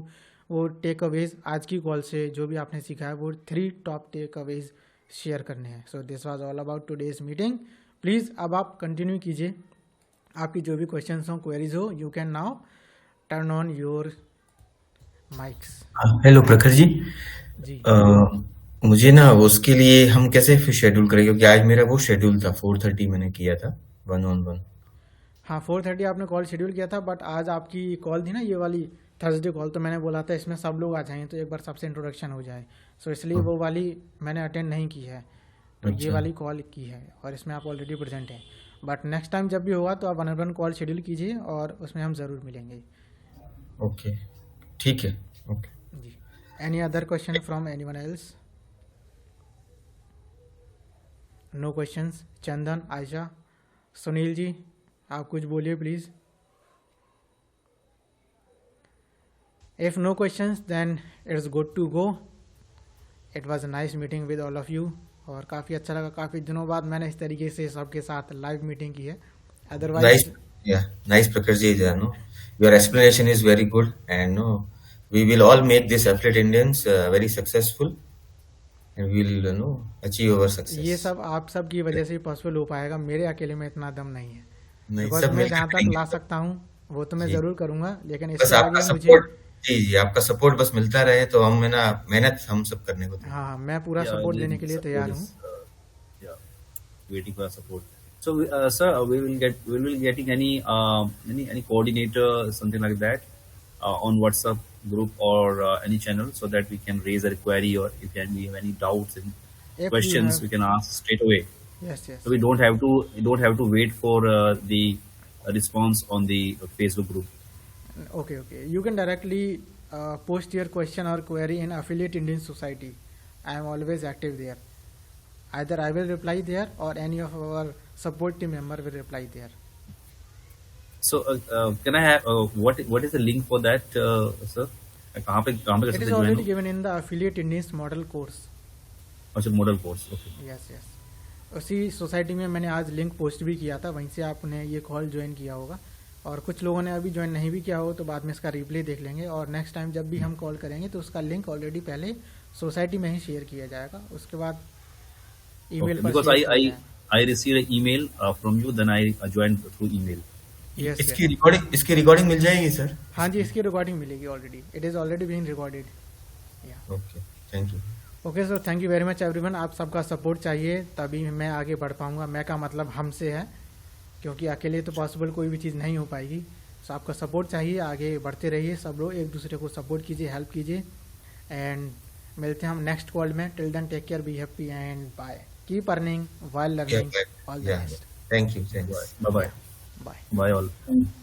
B: वो टेक अवेज आज की कॉल से जो भी आपने सीखा है वो 3 टॉप टेक अवेज शेयर करने हैं। So this was all about today's meeting. Please अब आप कंटिन्यू कीजिए, आपकी जो भी क्वेश्चंस हो, क्वेरीज हो, you can now turn on your mics.
A: Hello प्रखर जी।
B: जी
A: मुझे ना उसके लिए हम कैसे फिर शेड्यूल करें, क्योंकि आज मेरा वो शेड्यूल था 4:30 मैंने किया था 1-on-1।
B: हाँ, 4:30 आपने कॉल शेड्यूल किया था, बट आज आपकी कॉल थी ना ये वाली थर्सडे कॉल, तो मैंने बोला था इसमें सब लोग आ जाएंगे तो एक बार सबसे इंट्रोडक्शन हो जाए, सो इसलिए वो वाली मैंने अटेंड नहीं की है, तो ये
A: अच्छा।
B: वाली कॉल की है और इसमें आप ऑलरेडी प्रेजेंट हैं। बट नेक्स्ट टाइम जब भी होगा तो आप 1-on-1 कॉल शेड्यूल कीजिए और उसमें हम ज़रूर मिलेंगे
A: ओके, ठीक है। ओके।
B: जी। Any other question from anyone else? No questions. Chandan, Ayesha, Sunil ji, आप कुछ बोलिए please. If no questions, then it's good to go. It was a nice meeting with all of you. और काफ़ी अच्छा लगा, काफ़ी दिनों बाद मैंने इस तरीके से सबके साथ लाइव मीटिंग की है। Otherwise
A: Nice, yeah, nice, Prakharji. No, your explanation is very good, and no, we will all make this affiliate Indians very successful, and we will achieve our success.
B: ये सब आप सब की वजह से पॉसिबल हो पाएगा, मेरे अकेले में इतना दम नहीं है।
A: नहीं,
B: बिकॉज
A: सब
B: मैं
A: मिलकर
B: जहाँ तक
A: करेंगे।
B: ला सकता हूँ वो तो मैं
A: जी।
B: ज़रूर करूँगा, लेकिन
A: बस
B: इससे
A: आपका
B: आगे मुझे
A: सपोर्ट, जी, आपका सपोर्ट बस मिलता रहे तो हम मेहनत हम सब करने को तैयार।
B: हाँ, मैं पूरा
D: Yeah,
B: सपोर्ट
D: the
B: देने के लिए
D: support
B: तैयार
D: is,
B: हूँ।
D: yeah, waiting for support. So, sir, we will getting any coordinator, something like that, on WhatsApp group or any channel, so that we can raise a query, or if we have any doubts and
B: If
D: questions,
B: you
D: we can ask straight away.
B: Yes, yes.
D: So we don't have to wait for the response on the Facebook group.
B: Okay, okay. You can directly post your question or query in Affiliate Indian Society. I am always active there. Either I will reply there or any of our support team member will reply there.
D: So can I have what is the link for that, sir? कहाँ पे कर
B: It
D: सकते
B: is
D: हैं
B: already
D: join?
B: given in the Affiliate Indians model course.
D: अच्छा, model course. Okay.
B: Yes, yes. उसी society में मैंने आज लिंक पोस्ट भी किया था, वहीं से आपने ये कॉल ज्वाइन किया होगा, और कुछ लोगों ने अभी ज्वाइन नहीं भी किया हो तो बाद में इसका रिप्ले देख लेंगे, और नेक्स्ट टाइम जब भी हम कॉल करेंगे तो उसका लिंक ऑलरेडी पहले सोसाइटी में ही शेयर किया जाएगा, उसके बाद ईमेल
D: Okay.
B: पर
D: Because
B: शेयर किया जाएगा।
D: I received an email from you, then I joined through email.
B: Yes,
A: इसकी रिकॉर्डिंग मिल जाएगी सर?
B: हाँ जी, इसकी रिकॉर्डिंग मिलेगी already, it is already being recorded.
A: Okay, thank you.
B: Okay sir, thank you very much everyone. आप सबका support चाहिए तभी मैं आगे बढ़ पाऊंगा। मैं का मतलब हमसे है, क्योंकि अकेले तो पॉसिबल कोई भी चीज़ नहीं हो पाएगी। सो आपका सपोर्ट चाहिए, आगे बढ़ते रहिए सब लोग, एक दूसरे को सपोर्ट कीजिए, हेल्प कीजिए, एंड मिलते हैं हम नेक्स्ट कॉल में। Till then take care, be happy and bye. Keep earning while learning. All the best.
A: Thank you.
D: Bye bye.
B: Bye.
D: Bye all.